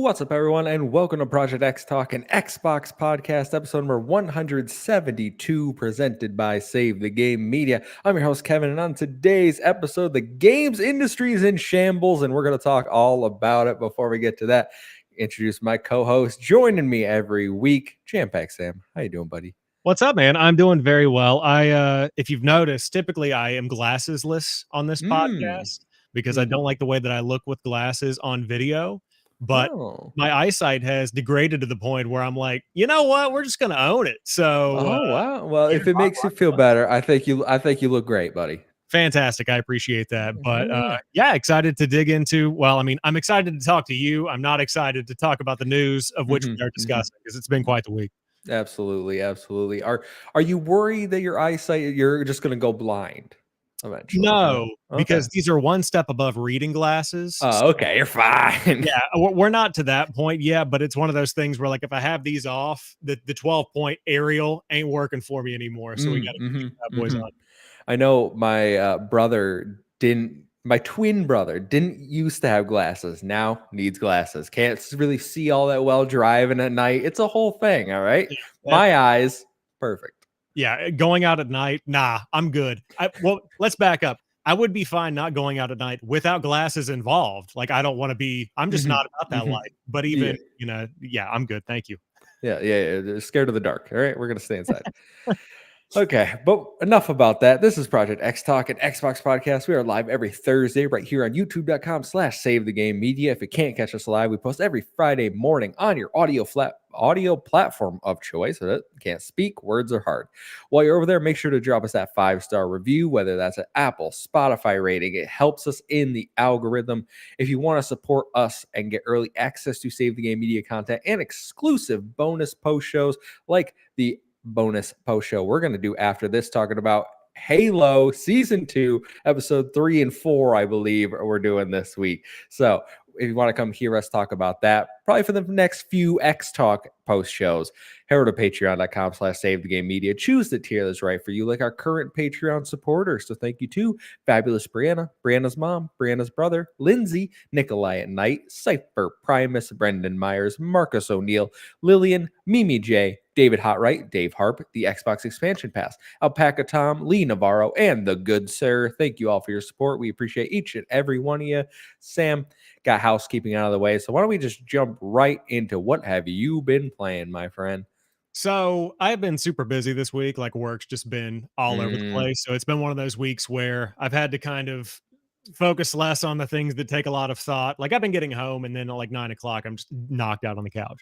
What's up, everyone, and welcome to Project XTalk, an Xbox podcast, episode number 172, presented by Save the Game Media. I'm your host, Kevin, and on today's episode, the games industry is in shambles, and we're going to talk all about it. Before we get to that, introduce my co-host, joining me every week, JamPackSam. How you doing, buddy? What's up, man? I'm doing very well. If you've noticed, typically I am glassesless on this podcast because I don't like the way that I look with glasses on video. But Oh. my eyesight has degraded to the point where I'm like, you know what? We're just gonna own it. So, Wow. Well, if it makes you feel better, I think you look great, buddy. fantastic. I appreciate that. But Yeah. excited to dig into. Well, I mean, I'm excited to talk to you. I'm not excited to talk about the news of which we are discussing because it's been quite the week. Absolutely. Are you worried that you're just going to go blind eventually? No, Okay. because these are one step above reading glasses. Oh, okay, you're fine. Yeah, we're not to that point yet, but it's one of those things where, like, if I have these off, the 12-point aerial ain't working for me anymore. So we got to keep that boys on. I know my my twin brother didn't used to have glasses. Now needs glasses. Can't really see all that well driving at night. It's a whole thing. All right. Yeah, my eyes, perfect. Yeah, going out at night, nah, I'm good. Well, let's back up. I would be fine not going out at night without glasses involved. Like, I don't want to be, I'm just not about that life. But even, I'm good. Thank you. Yeah. Scared of the dark. All right. We're going to stay inside. Okay, but enough about that. This is Project XTalk, an Xbox podcast. We are live every Thursday right here on youtube.com/Save the Game Media. If you can't catch us live, we post every Friday morning on your audio platform of choice. Can't speak, words are hard. While you're over there, make sure to drop us that 5-star review, whether that's an Apple, Spotify rating. It helps us in the algorithm. If you want to support us and get early access to Save the Game Media content and exclusive bonus post shows like the bonus post show we're going to do after this, talking about Halo Season 2, Episode 3 and 4, I believe we're doing this week. So if you want to come hear us talk about that, probably for the next few XTalk post shows, head over to patreon.com/Save the Game Media. Choose the tier that's right for you, like our current Patreon supporters. So thank you to Fabulous Brianna, Brianna's mom, Brianna's brother, Lindsay, Nikolai at Night, Cypher, Primus, Brendan Myers, Marcus O'Neill, Lillian, Mimi J, David Hotright, Dave Harp, the Xbox Expansion Pass, Alpaca Tom, Lee Navarro, and the good sir. Thank you all for your support. We appreciate each and every one of you. Sam got housekeeping out of the way, so why don't we just jump right into what have you been playing, my friend? So I've been super busy this week. Like, work's just been all over the place. So it's been one of those weeks where I've had to kind of focus less on the things that take a lot of thought. Like, I've been getting home and then at like 9 o'clock, I'm just knocked out on the couch.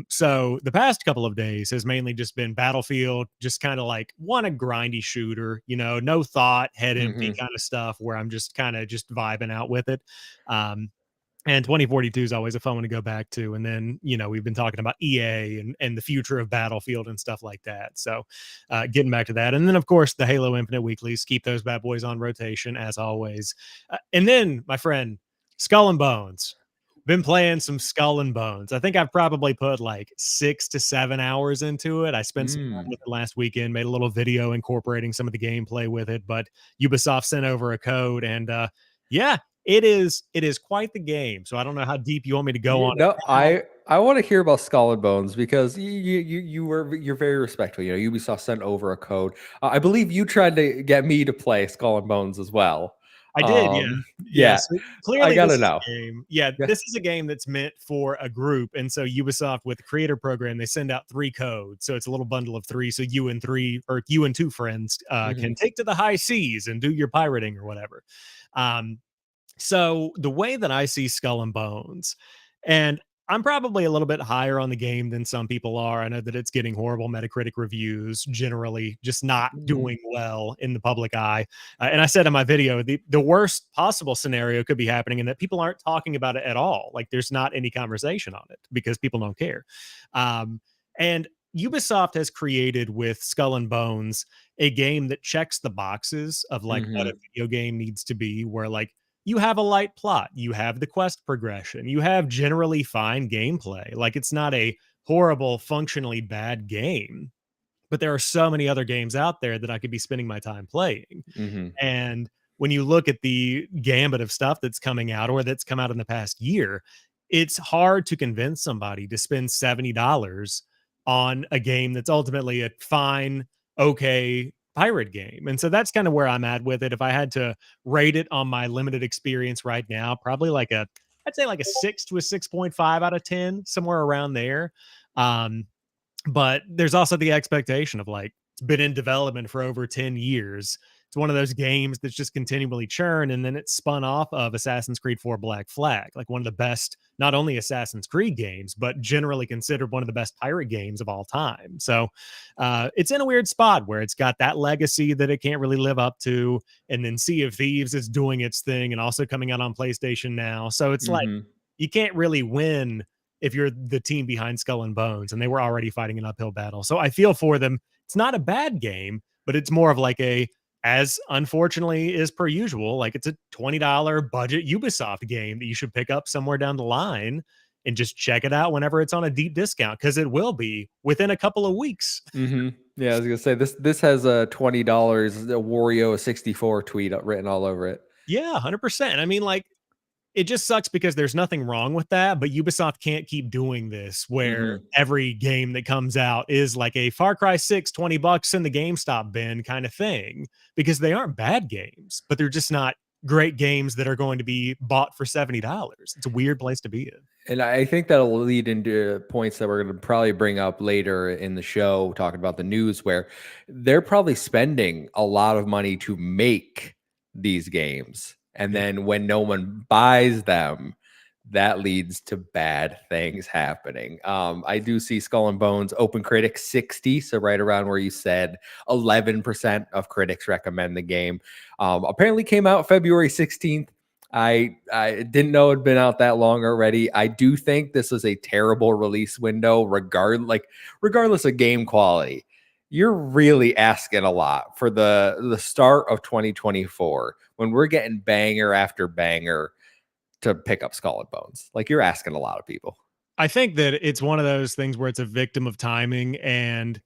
So the past couple of days has mainly just been Battlefield, just kind of like a grindy shooter, no thought, head empty kind of stuff where I'm just kind of just vibing out with it. And 2042 is always a fun one to go back to. And then, we've been talking about EA and the future of Battlefield and stuff like that. So getting back to that. And then, of course, the Halo Infinite weeklies, keep those bad boys on rotation as always. And then, my friend, Skull and Bones. Been playing some Skull and Bones. I think I've probably put like 6 to 7 hours into it. I spent some time with it last weekend, made a little video incorporating some of the gameplay with it. But Ubisoft sent over a code and it is quite the game. So I don't know how deep you want me to go on. No, I want to hear about Skull and Bones because you're very respectful. Ubisoft sent over a code. I believe you tried to get me to play Skull and Bones as well. I did, yeah. So clearly, I gotta know. This is a game that's meant for a group, and so Ubisoft, with the creator program, they send out 3 codes. So it's a little bundle of 3. So you and 2 friends can take to the high seas and do your pirating or whatever. So the way that I see Skull and Bones, and I'm probably a little bit higher on the game than some people are. I know that it's getting horrible Metacritic reviews, generally just not doing well in the public eye. And I said in my video, the worst possible scenario could be happening in that people aren't talking about it at all. Like, there's not any conversation on it because people don't care. And Ubisoft has created with Skull and Bones a game that checks the boxes of like what a video game needs to be, where like you have a light plot, you have the quest progression, you have generally fine gameplay. Like, it's not a horrible, functionally bad game, but there are so many other games out there that I could be spending my time playing. And when you look at the gambit of stuff that's coming out or that's come out in the past year, it's hard to convince somebody to spend $70 on a game that's ultimately a fine, okay pirate game. And so that's kind of where I'm at with it. If I had to rate it on my limited experience right now, probably I'd say like a 6 to a 6.5 out of 10, somewhere around there. Um, but there's also the expectation of like it's been in development for over 10 years. It's one of those games that's just continually churn, and then it's spun off of Assassin's Creed 4 Black Flag, like one of the best, not only Assassin's Creed games, but generally considered one of the best pirate games of all time. So it's in a weird spot where it's got that legacy that it can't really live up to. And then Sea of Thieves is doing its thing and also coming out on PlayStation now. So it's like Mhm. you can't really win if you're the team behind Skull and Bones, and they were already fighting an uphill battle. So I feel for them. It's not a bad game, but it's more of like as unfortunately is per usual, like it's a $20 budget Ubisoft game that you should pick up somewhere down the line and just check it out whenever it's on a deep discount, because it will be within a couple of weeks. Mhm. Yeah, I was gonna say this has a $20 a Wario 64 tweet written all over it. Yeah, 100%. I mean, like, it just sucks because there's nothing wrong with that, but Ubisoft can't keep doing this where Mhm. every game that comes out is like a Far Cry 6, $20 in the GameStop bin kind of thing, because they aren't bad games, but they're just not great games that are going to be bought for $70. It's a weird place to be in. And I think that'll lead into points that we're going to probably bring up later in the show, talking about the news, where they're probably spending a lot of money to make these games. And Yeah. then when no one buys them, that leads to bad things happening. I do see Skull and Bones Open Critic 60, so right around where you said 11% of critics recommend the game. Apparently came out February 16th. I didn't know it'd been out that long already. I do think this was a terrible release window, regardless of game quality. You're really asking a lot for the start of 2024 when we're getting banger after banger to pick up Skull and Bones. Like you're asking a lot of people. I think that it's one of those things where it's a victim of timing, and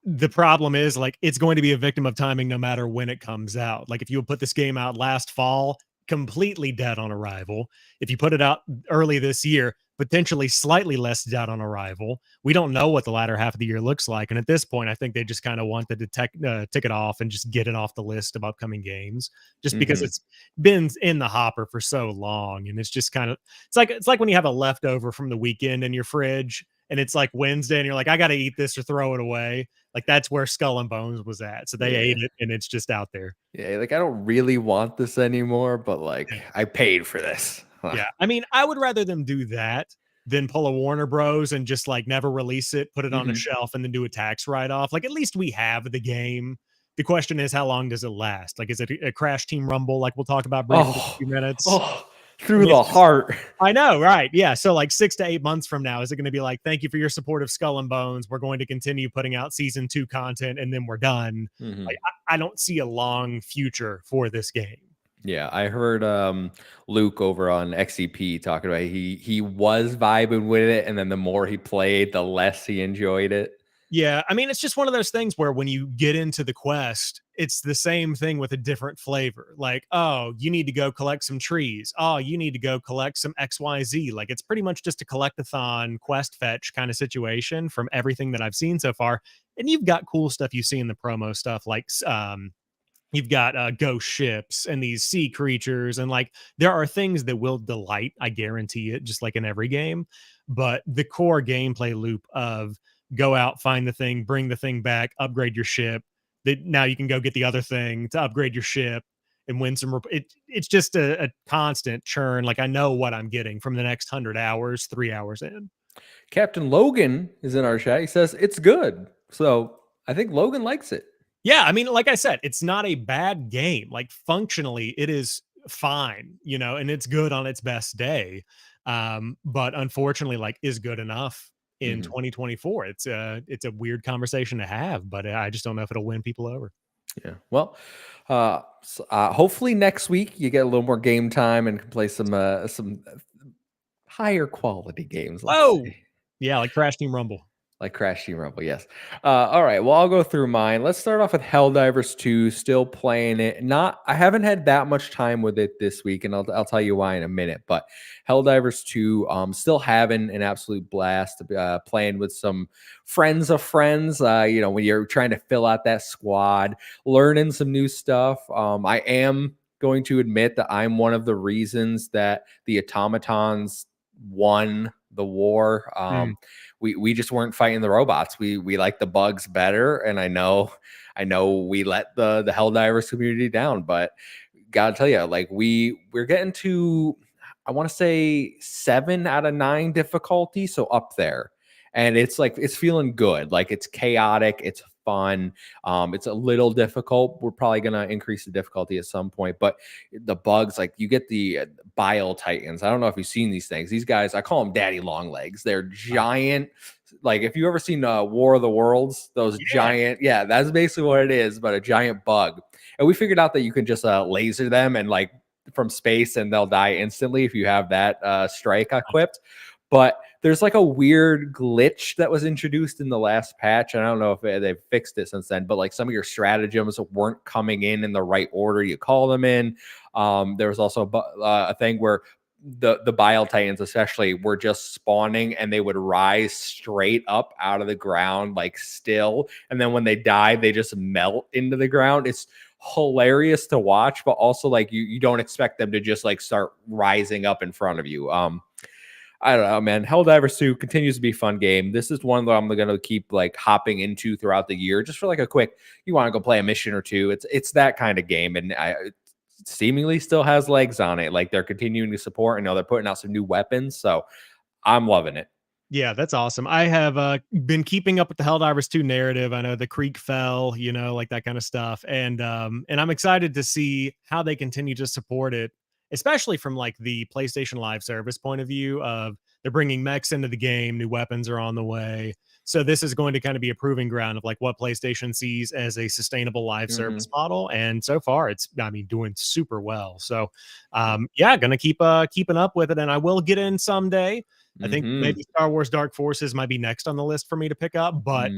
the problem is like it's going to be a victim of timing no matter when it comes out. Like if you would put this game out last fall, completely dead on arrival. If you put it out early this year, potentially slightly less dead on arrival. We don't know what the latter half of the year looks like, and at this point, I think they just kind of want to tick it off and just get it off the list of upcoming games, just because Mhm. it's been in the hopper for so long, and it's just kind of it's like when you have a leftover from the weekend in your fridge. And it's like Wednesday, and you're like, I got to eat this or throw it away. Like that's where Skull and Bones was at. So they Yeah. ate it and it's just out there. Yeah, like I don't really want this anymore, but like Yeah. I paid for this. Yeah. I mean, I would rather them do that than pull a Warner Bros and just like never release it, put it on a Mhm. shelf and then do a tax write off. Like at least we have the game. The question is, how long does it last? Like, is it a Crash Team Rumble? Like we'll talk about briefly in a Oh, few minutes. oh, I through mean, the it's just, heart. I know, right? Yeah. So, like 6 to 8 months from now, is it going to be like, thank you for your support of Skull and Bones? We're going to continue putting out season 2 content and then we're done. Like, Mhm. I don't see a long future for this game. Yeah, I heard Luke over on XCP talking about he was vibing with it, and then the more he played, the less he enjoyed it. Yeah, I mean, it's just one of those things where when you get into the quest, it's the same thing with a different flavor. Like, oh, you need to go collect some trees. Oh, you need to go collect some XYZ. Like, it's pretty much just a collectathon quest fetch kind of situation from everything that I've seen so far. And you've got cool stuff you see in the promo stuff, like you've got ghost ships and these sea creatures, and like there are things that will delight, I guarantee it, just like in every game. But the core gameplay loop of go out, find the thing, bring the thing back, upgrade your ship, that now you can go get the other thing to upgrade your ship and win some it's just a constant churn. Like I know what I'm getting from the next 100 hours, 3 hours in. Captain Logan is in our chat. He says it's good. So I think Logan likes it. Yeah, I mean, like I said, it's not a bad game. Like functionally, it is fine, and it's good on its best day. But unfortunately, like is good enough in Mhm. 2024. It's a weird conversation to have, but I just don't know if it'll win people over. Yeah. Well, hopefully next week you get a little more game time and can play some higher quality games. Let's Whoa. say. Yeah, like Crash Team Rumble. Like Crash Team Rumble, yes. All right, well, I'll go through mine. Let's start off with Helldivers 2. Still playing it. I haven't had that much time with it this week, and I'll tell you why in a minute. But Helldivers 2, still having an absolute blast. Playing with some friends of friends. When you're trying to fill out that squad, learning some new stuff. I am going to admit that I'm one of the reasons that the automatons won the war. Mm. We just weren't fighting the robots. We like the bugs better, and I know we let the Helldivers community down, but gotta tell you, like we're getting to, I want to say 7 out of 9 difficulty, so up there, and it's like it's feeling good. Like it's chaotic, it's fun. It's a little difficult. We're probably gonna increase the difficulty at some point, but the bugs, like you get the bile titans. I don't know if you've seen these things. These guys, I call them daddy long legs. They're giant. Like if you ever seen War of the Worlds, those Yeah. giant, yeah, that's basically what it is, but a giant bug. And we figured out that you can just laser them and like from space, and they'll die instantly if you have that strike equipped. But there's like a weird glitch that was introduced in the last patch. I don't know if they've fixed it since then, but like some of your stratagems weren't coming in the right order you call them in. There was also a thing where the bile titans especially were just spawning, and they would rise straight up out of the ground like still, and then when they die they just melt into the ground. It's hilarious to watch, but also like you don't expect them to just like start rising up in front of you. I don't know, man. Helldivers 2 continues to be a fun game. This is one that I'm going to keep like hopping into throughout the year, just for like a quick, you want to go play a mission or two. It's that kind of game, and it seemingly still has legs on it. Like they're continuing to support. I know they're putting out some new weapons, so I'm loving it. Yeah, that's awesome. I have been keeping up with the Helldivers 2 narrative. I know the creek fell, like that kind of stuff. And I'm excited to see how they continue to support it, especially from like the PlayStation Live service point of view of they're bringing mechs into the game, new weapons are on the way. So this is going to kind of be a proving ground of like what PlayStation sees as a sustainable live service model. And so far it's, I mean, doing super well. So yeah, gonna keep keeping up with it. And I will get in someday. I think maybe Star Wars Dark Forces might be next on the list for me to pick up, but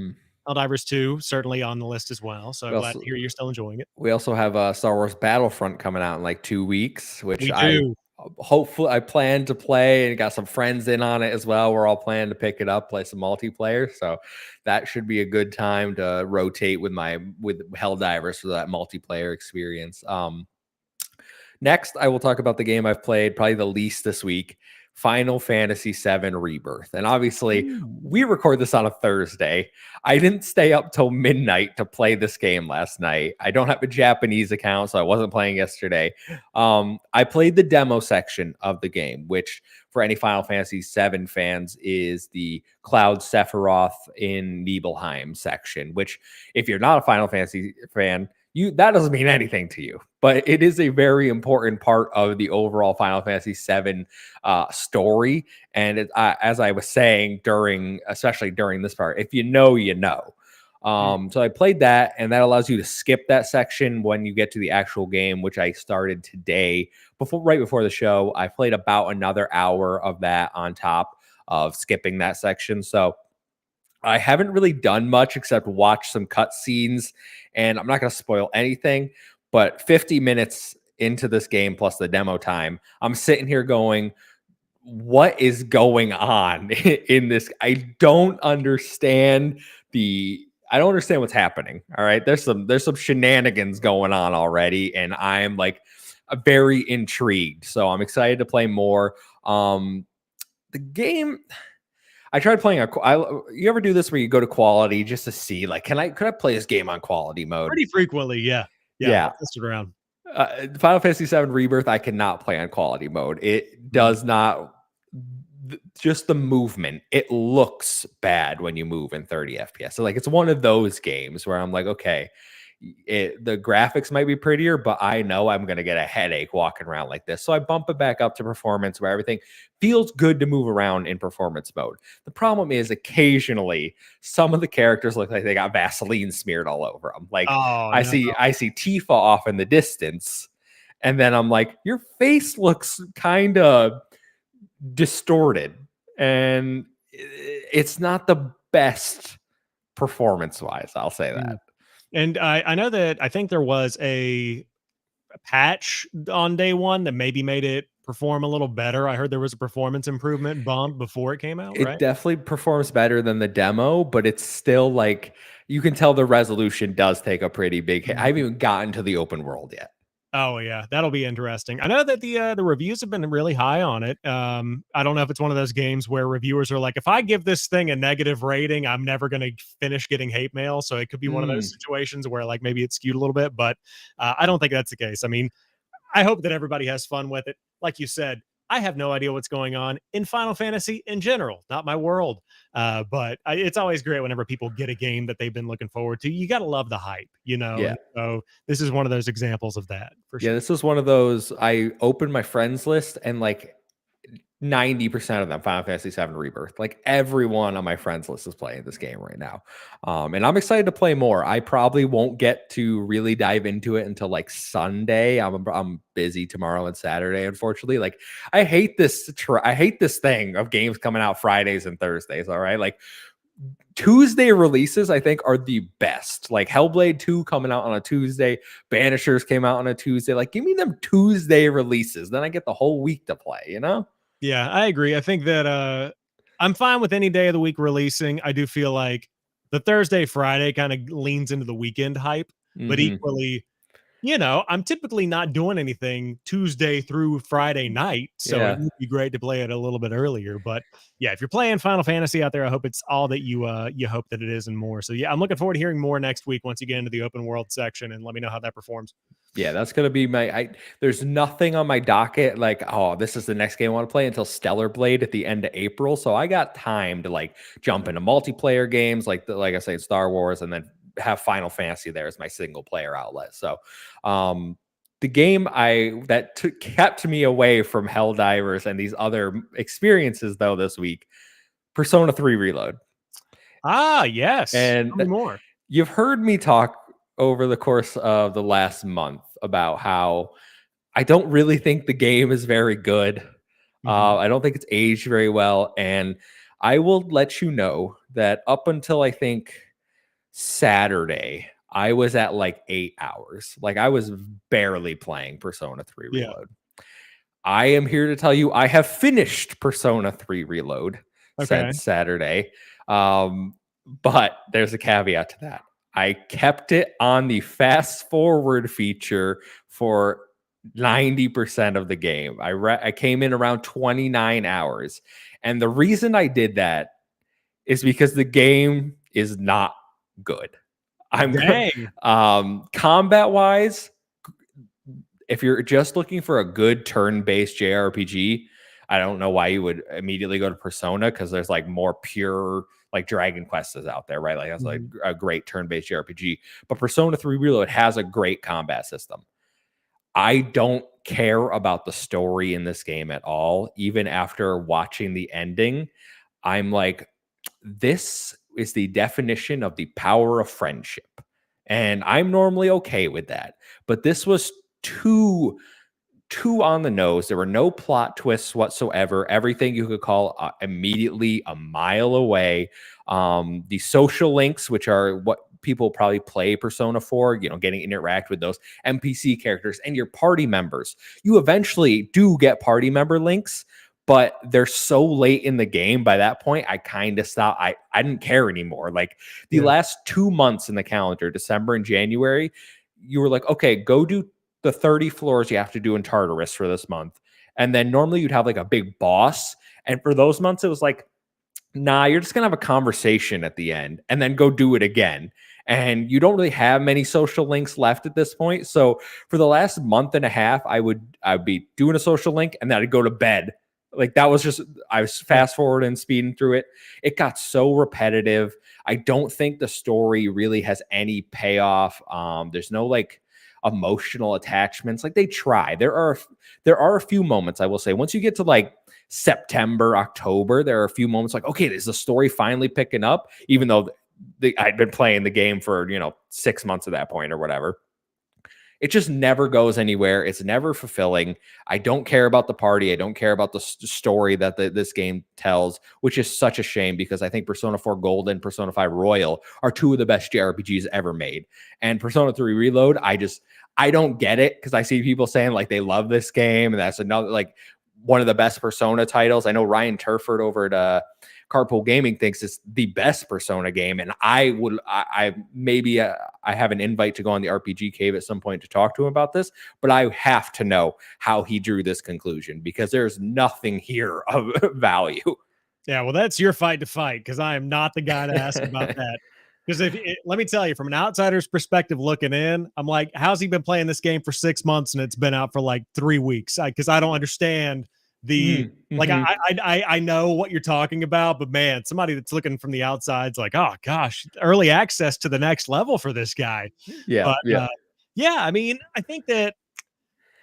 Helldivers 2 certainly on the list as well. So glad to hear you're still enjoying it. We also have Star Wars Battlefront coming out in like 2 weeks, which We I do. hopefully I plan to play, and got some friends in on it as well. We're all planning to pick it up, play some multiplayer. So that should be a good time to rotate with Helldivers for that multiplayer experience. Next, I will talk about the game I've played probably the least this week, Final Fantasy VII Rebirth. And obviously, we record this on a Thursday. I didn't stay up till midnight to play this game last night. I don't have a Japanese account, so I wasn't playing yesterday. I played the demo section of the game, which for any Final Fantasy VII fans is the Cloud Sephiroth in Nibelheim section, which if you're not a Final Fantasy fan, that doesn't mean anything to you, but it is a very important part of the overall Final Fantasy VII story. And as I was saying especially during this part, if you know, you know. So I played that, and that allows you to skip that section when you get to the actual game, which I started today right before the show. I played about another hour of that on top of skipping that section. So I haven't really done much except watch some cutscenes, and I'm not going to spoil anything, but 50 minutes into this game plus the demo time, I'm sitting here going, what is going on in this? I don't understand what's happening. All right. There's some shenanigans going on already, and I'm like very intrigued. So I'm excited to play more. The game, I tried playing you ever do this where you go to quality just to see, like, could I play this game on quality mode? Pretty frequently, yeah. Yeah, Yeah. I'll test it around. Final Fantasy VII Rebirth, I cannot play on quality mode. It does not, just the movement. It looks bad when you move in 30 FPS. So like, it's one of those games where I'm like, okay, the graphics might be prettier, but I know I'm going to get a headache walking around like this. So I bump it back up to performance where everything feels good to move around in performance mode. The problem is occasionally some of the characters look like they got Vaseline smeared all over them. Like Oh, I no. see Tifa off in the distance, and then I'm like, your face looks kind of distorted, and it's not the best performance-wise. I'll say that. And I know that I think there was a patch on day one that maybe made it perform a little better. I heard there was a performance improvement bump before it came out, It right? definitely performs better than the demo, but it's still like you can tell the resolution does take a pretty big hit. I haven't even gotten to the open world yet. Oh yeah, that'll be interesting. I know that the reviews have been really high on it. I don't know if it's one of those games where reviewers are like, if I give this thing a negative rating, I'm never going to finish getting hate mail. So it could be one of those situations where like maybe it's skewed a little bit, but I don't think that's the case. I mean, I hope that everybody has fun with it. Like you said, I have no idea what's going on in Final Fantasy in general, not my world. But it's always great whenever people get a game that they've been looking forward to. You got to love the hype, you know? Yeah. And so this is one of those examples of that for Yeah, sure. this was one of those. I opened my friends list and like 90% of them Final Fantasy VII Rebirth. Like everyone on my friends list is playing this game right now. And I'm excited to play more. I probably won't get to really dive into it until like Sunday. I'm busy tomorrow and Saturday, unfortunately. Like I hate this thing of games coming out Fridays and Thursdays. All right. Like Tuesday releases, I think, are the best. Like Hellblade 2 coming out on a Tuesday, Banishers came out on a Tuesday. Like, give me them Tuesday releases. Then I get the whole week to play, you know? Yeah, I agree. I think that I'm fine with any day of the week releasing. I do feel like the Thursday, Friday kind of leans into the weekend hype, but Mm-hmm. equally, you know, I'm typically not doing anything Tuesday through Friday night, so it Yeah. would be great to play it a little bit earlier. But yeah, if you're playing Final Fantasy out there, I hope it's all that you hope that it is and more. So yeah, I'm looking forward to hearing more next week once you get into the open world section and let me know how that performs. Yeah, that's gonna be there's nothing on my docket like, oh, this is the next game I want to play until Stellar Blade at the end of April. So I got time to like jump into multiplayer games like I say, Star Wars, and then have Final Fantasy there as my single player outlet. So the game kept me away from Helldivers and these other experiences though this week, Persona 3 Reload. Ah, yes. Tell And me more. you've heard me talk over the course of the last month about how I don't really think the game is very good. Mhm. I don't think it's aged very well. And I will let you know that up until I think Saturday, I was at like 8 hours. Like I was barely playing Persona 3 Yeah. Reload. I am here to tell you I have finished Persona 3 Reload Okay. since Saturday. But there's a caveat to that. I kept it on the fast forward feature for 90% of the game. I came in around 29 hours. And the reason I did that is because the game is not good. Dang. Combat wise, if you're just looking for a good turn-based JRPG, I don't know why you would immediately go to Persona, because there's like more pure like Dragon Quest is out there, right? Like that's like Mhm. a great turn-based JRPG. But Persona 3 Reload has a great combat system. I don't care about the story in this game at all. Even after watching the ending, I'm like, this is the definition of the power of friendship. And I'm normally okay with that. But this was too on the nose. There were no plot twists whatsoever. Everything you could call immediately a mile away. The social links, which are what people probably play Persona for, you know, getting to interact with those NPC characters and your party members. You eventually do get party member links, but they're so late in the game. By that point, I kind of stopped. I didn't care anymore. Like the Yeah. last 2 months in the calendar, December and January, you were like, okay, go do the 30 floors you have to do in Tartarus for this month. And then normally you'd have like a big boss. And for those months, it was like, nah, you're just gonna have a conversation at the end and then go do it again. And you don't really have many social links left at this point. So for the last month and a half, I'd be doing a social link and then I'd go to bed. Like that was just, I was Yeah. fast forwarding and speeding through it. It got so repetitive. I don't think the story really has any payoff. There's no like emotional attachments. Like they try. There are a few moments, I will say, once you get to like September, October, there are a few moments like, okay, is the story finally picking up? Even though I'd been playing the game for 6 months at that point or whatever. it just never goes anywhere. It's never fulfilling. I don't care about the party. I don't care about the story that this game tells, which is such a shame because I think Persona 4 Gold and Persona 5 Royal are two of the best JRPGs ever made. And Persona 3 Reload, I don't get it because I see people saying like they love this game and that's another like one of the best Persona titles. I know Ryan Turford over at Carpool Gaming thinks it's the best Persona game, and I have an invite to go on the RPG Cave at some point to talk to him about this, but I have to know how he drew this conclusion because there's nothing here of value. Yeah, well, that's your fight to fight because I am not the guy to ask about that. Because let me tell you, from an outsider's perspective looking in, I'm like, how's he been playing this game for 6 months and it's been out for like 3 weeks? Because I don't understand the like. I know what you're talking about, but man, somebody that's looking from the outside's like, oh gosh, early access to the next level for this guy. Yeah, But yeah, I mean, I think that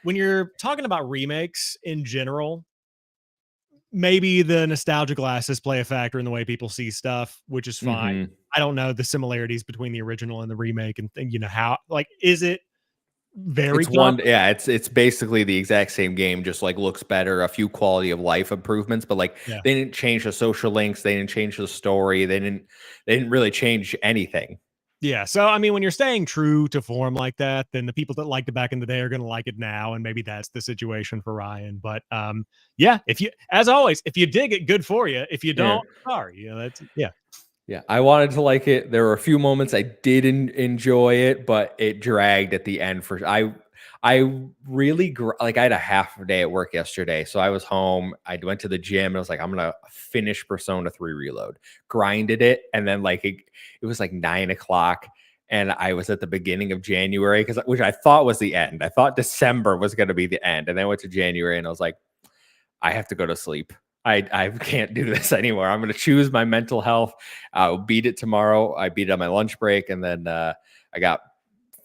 when you're talking about remakes in general, maybe the nostalgia glasses play a factor in the way people see stuff, which is fine. I don't know the similarities between the original and the remake and you know how like is it very It's one, yeah. It's basically the exact same game, just like looks better, a few quality of life improvements, but like yeah. they didn't change the social links, they didn't change the story, they didn't really change anything. Yeah. So I mean, when you're staying true to form like that, then the people that liked it back in the day are gonna like it now. And maybe that's the situation for Ryan. But yeah, if you as always, if you dig it, good for you. If you Yeah. don't, sorry. You know, that's yeah. Yeah, I wanted to like it. There were a few moments I didn't enjoy it, but it dragged at the end. I really like I had a half a day at work yesterday, so I was home. I went to the gym and I was like, I'm gonna finish Persona 3 Reload. Grinded it, and then like it was like 9 o'clock, and I was at the beginning of January which I thought was the end. I thought December was gonna be the end, and then I went to January and I was like, I have to go to sleep. I can't do this anymore. I'm going to choose my mental health. I'll beat it tomorrow. I beat it on my lunch break, and then I got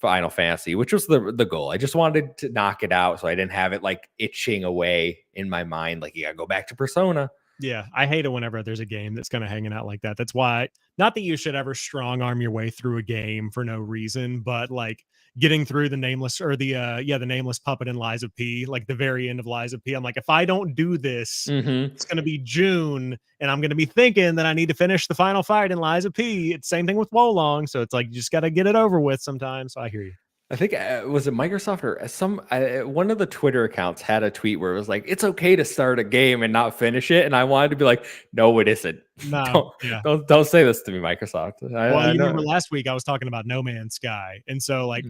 Final Fantasy, which was the goal. I just wanted to knock it out, so I didn't have it like itching away in my mind. Like you got to go back to Persona. Yeah, I hate it whenever there's a game that's kind of hanging out like that. That's why, not that you should ever strong arm your way through a game for no reason, but like getting through the nameless or the nameless puppet in Liza P, like the very end of Liza P. I'm like, if I don't do this, it's gonna be June, and I'm gonna be thinking that I need to finish the final fight in Liza P. It's same thing with Wolong, so it's like you just gotta get it over with sometimes. So I hear you. I think was it Microsoft or one of the Twitter accounts had a tweet where it was like, it's okay to start a game and not finish it. And I wanted to be like, no, it isn't. No, yeah. Don't say this to me, Microsoft. Well, I you know. remember last week I was talking about No Man's Sky. And so like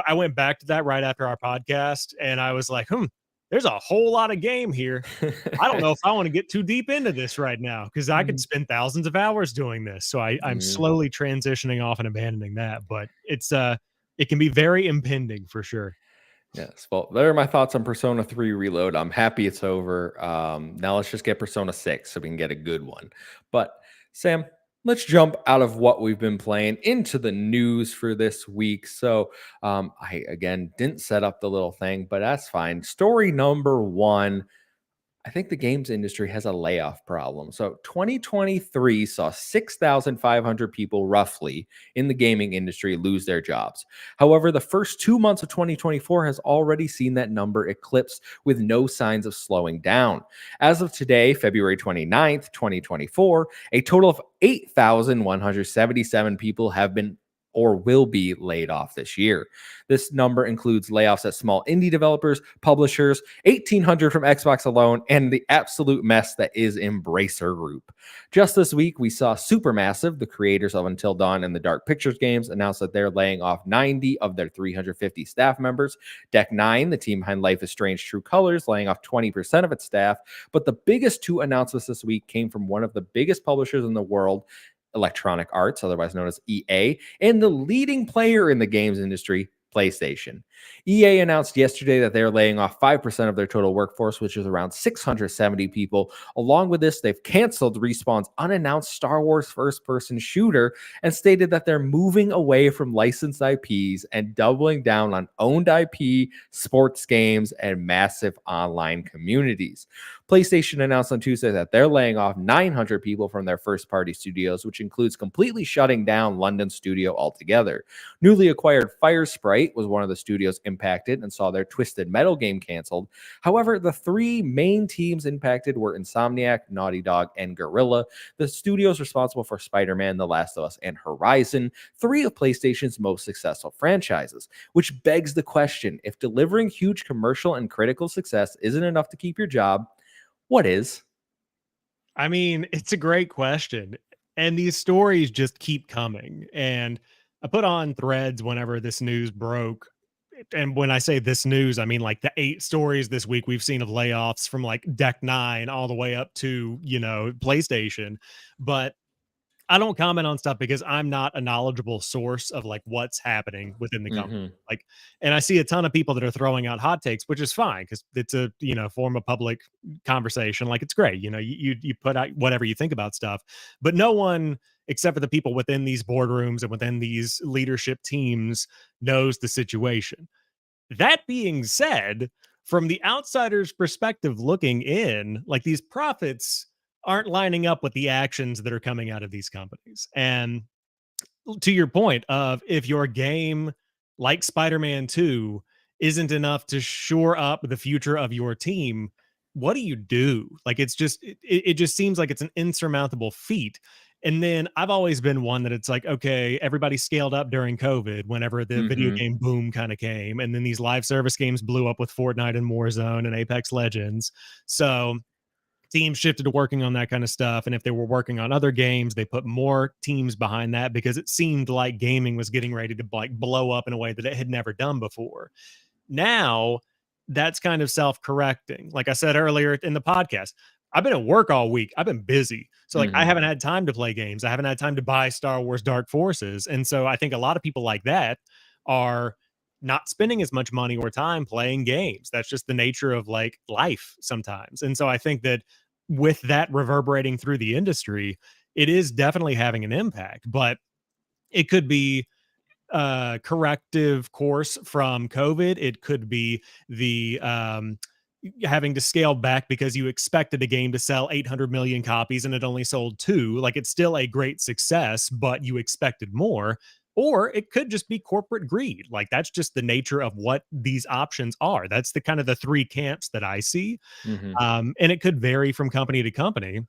I went back to that right after our podcast and I was like, there's a whole lot of game here. I don't know if I want to get too deep into this right now because I could spend thousands of hours doing this. So I'm slowly transitioning off and abandoning that. But it can be very impending for sure. Yes. Well, there are my thoughts on Persona 3 Reload. I'm happy it's over. Now let's just get Persona 6 so we can get a good one. But Sam, let's jump out of what we've been playing into the news for this week. So I, again, didn't set up the little thing, but that's fine. Story number one. I think the games industry has a layoff problem. So 2023 saw 6,500 people roughly in the gaming industry lose their jobs. However, the first 2 months of 2024 has already seen that number eclipse with no signs of slowing down. As of today, February 29th, 2024, a total of 8,177 people have been or will be laid off this year. This number includes layoffs at small indie developers, publishers, 1,800 from Xbox alone, and the absolute mess that is Embracer Group. Just this week, we saw Supermassive, the creators of Until Dawn and the Dark Pictures games, announce that they're laying off 90 of their 350 staff members. Deck 9, the team behind Life is Strange True Colors, laying off 20% of its staff. But the biggest two announcements this week came from one of the biggest publishers in the world, Electronic Arts, otherwise known as EA, and the leading player in the games industry, PlayStation. EA announced yesterday that they're laying off 5% of their total workforce, which is around 670 people. Along with this, they've canceled Respawn's unannounced Star Wars first-person shooter and stated that they're moving away from licensed IPs and doubling down on owned IP, sports games, and massive online communities. PlayStation announced on Tuesday that they're laying off 900 people from their first-party studios, which includes completely shutting down London studio altogether. Newly acquired Firesprite was one of the studios studios impacted and saw their Twisted Metal game canceled. However, the three main teams impacted were Insomniac, Naughty Dog, and Guerrilla, the studios responsible for Spider-Man, The Last of Us, and Horizon, three of PlayStation's most successful franchises. Which begs the question, if delivering huge commercial and critical success isn't enough to keep your job, what is? I mean, it's a great question. And these stories just keep coming. And I put on threads whenever this news broke. And when I say this news, I mean like the 8 stories this week we've seen of layoffs from like Deck 9 all the way up to, PlayStation. But I don't comment on stuff because I'm not a knowledgeable source of like what's happening within the company. Mm-hmm. Like, and I see a ton of people that are throwing out hot takes, which is fine because it's a form of public conversation. Like, it's great. You put out whatever you think about stuff, but no one except for the people within these boardrooms and within these leadership teams knows the situation. That being said, from the outsider's perspective looking in, like these profits aren't lining up with the actions that are coming out of these companies. And to your point of if your game like Spider-Man 2 isn't enough to shore up the future of your team, what do you do? Like it just seems like it's an insurmountable feat. And then I've always been one that it's like, okay, everybody scaled up during COVID whenever the video Mm-hmm. game boom kind of came. And then these live service games blew up with Fortnite and Warzone and Apex Legends. So teams shifted to working on that kind of stuff. And if they were working on other games, they put more teams behind that because it seemed like gaming was getting ready to like blow up in a way that it had never done before. Now that's kind of self-correcting. Like I said earlier in the podcast, I've been at work all week. I've been busy. So like I Mm-hmm. haven't had time to play games. I haven't had time to buy Star Wars Dark Forces. And so I think a lot of people like that are not spending as much money or time playing games. That's just the nature of like life sometimes. And so I think that with that reverberating through the industry, it is definitely having an impact, but it could be corrective course from COVID. It could be the having to scale back because you expected a game to sell 800 million copies and it only sold 2. Like it's still a great success, but you expected more. Or it could just be corporate greed. Like that's just the nature of what these options are. That's the kind of the 3 camps that I see. Mm-hmm. And it could vary from company to company.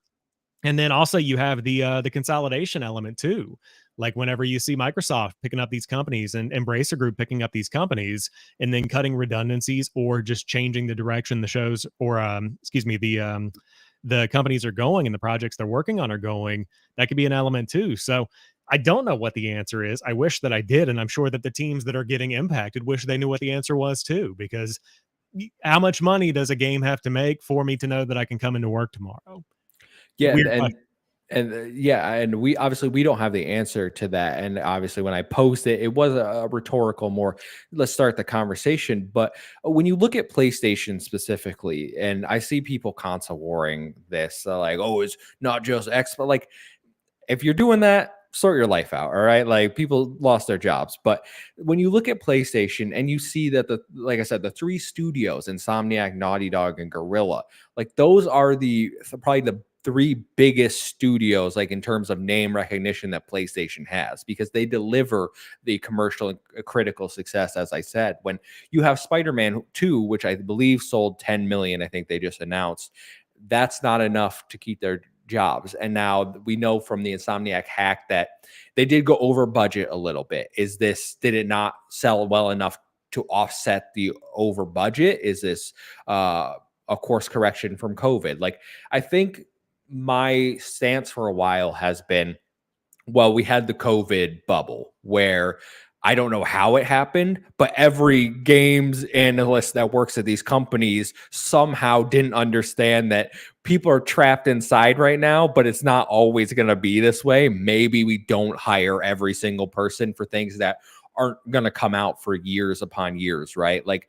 And then also you have the consolidation element too. Like whenever you see Microsoft picking up these companies and Embracer Group picking up these companies and then cutting redundancies or just changing the direction the shows or the companies are going and the projects they're working on are going, that could be an element too. So I don't know what the answer is. I wish that I did, and I'm sure that the teams that are getting impacted wish they knew what the answer was too, because how much money does a game have to make for me to know that I can come into work tomorrow? Yeah, Weird question. yeah, and we obviously we don't have the answer to that. And obviously, when I post it, it was a rhetorical, more let's start the conversation. But when you look at PlayStation specifically, and I see people console warring this, like, oh, it's not just X, but like if you're doing that, sort your life out. All right. Like people lost their jobs. But when you look at PlayStation and you see that like I said, the 3 studios, Insomniac, Naughty Dog, and Guerrilla, like those are probably the 3 biggest studios, like in terms of name recognition that PlayStation has, because they deliver the commercial and critical success. As I said, when you have Spider-Man 2, which I believe sold 10 million, I think they just announced, that's not enough to keep their jobs. And now we know from the Insomniac hack that they did go over budget a little bit. Did it not sell well enough to offset the over budget? Is this a course correction from COVID? Like, I think my stance for a while has been, well, we had the COVID bubble where I don't know how it happened, but every games analyst that works at these companies somehow didn't understand that people are trapped inside right now, but it's not always going to be this way. Maybe we don't hire every single person for things that aren't going to come out for years upon years, right? Like,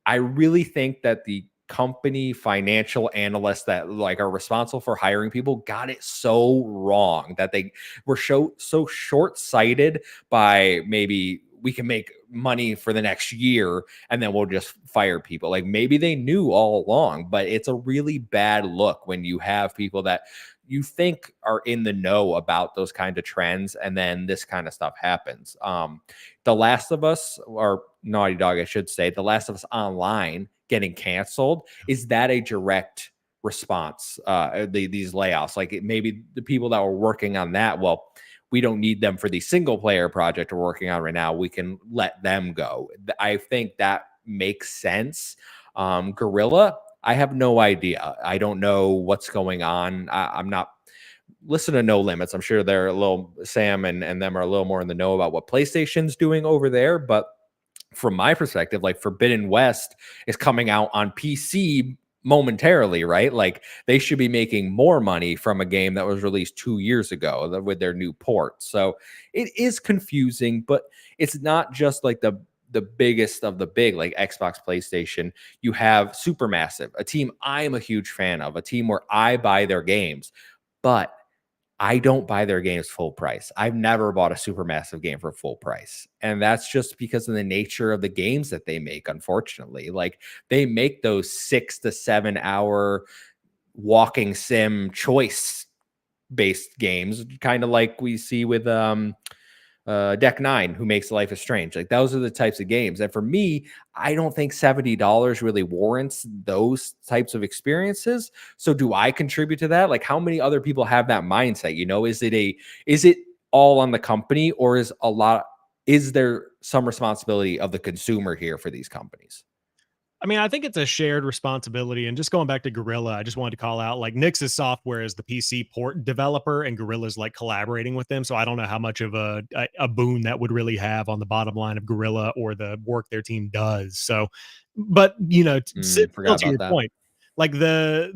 I really think that the company financial analysts that like are responsible for hiring people got it so wrong, that they were so short-sighted by maybe we can make money for the next year and then we'll just fire people. Like maybe they knew all along, but it's a really bad look when you have people that you think are in the know about those kind of trends and then this kind of stuff happens. The Last of Us, or Naughty Dog I should say, The Last of Us Online getting canceled, is that a direct response? These layoffs, like maybe the people that were working on that, well, we don't need them for the single player project we're working on right now, we can let them go. I think that makes sense. Gorilla, I have no idea. I don't know what's going on. I'm not listen to No Limits. I'm sure they're a little, Sam and them are a little more in the know about what PlayStation's doing over there. But from my perspective, like Forbidden West is coming out on PC momentarily, right? Like they should be making more money from a game that was released 2 years ago with their new port. So it is confusing, but it's not just like the biggest of the big, like Xbox, PlayStation. You have Supermassive, a team I'm a huge fan of, a team where I buy their games, but I don't buy their games full price. I've never bought a Supermassive game for full price. And that's just because of the nature of the games that they make, unfortunately. Like they make those 6 to 7 hour walking sim choice based games, kind of like we see with Deck Nine, who makes Life is Strange. Like those are the types of games. And for me, I don't think $70 really warrants those types of experiences. So do I contribute to that? Like how many other people have that mindset? You know, is it all on the company, or is there some responsibility of the consumer here for these companies? I mean, I think it's a shared responsibility. And just going back to Gorilla, I just wanted to call out like Nix's software is the PC port developer, and Gorilla's like collaborating with them. So I don't know how much of a boon that would really have on the bottom line of Gorilla or the work their team does. So, but still Forgot to your about that. point, like the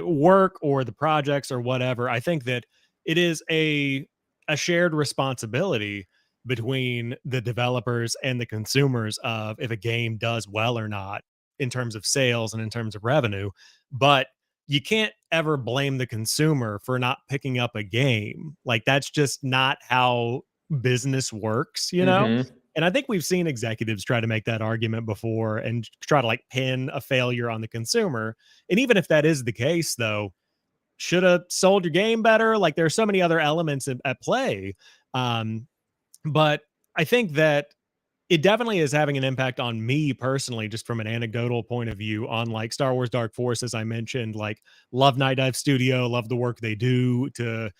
work or the projects or whatever, I think that it is a shared responsibility between the developers and the consumers of if a game does well or not in terms of sales and in terms of revenue. But you can't ever blame the consumer for not picking up a game. Like that's just not how business works, you know? Hmm. And I think we've seen executives try to make that argument before and try to like pin a failure on the consumer. And even if that is the case, though, should have sold your game better. Like there are so many other elements at play. Um, but I think that it definitely is having an impact on me personally, just from an anecdotal point of view on like Star Wars Dark Force, as I mentioned, like love Night Dive Studio, love the work they do to,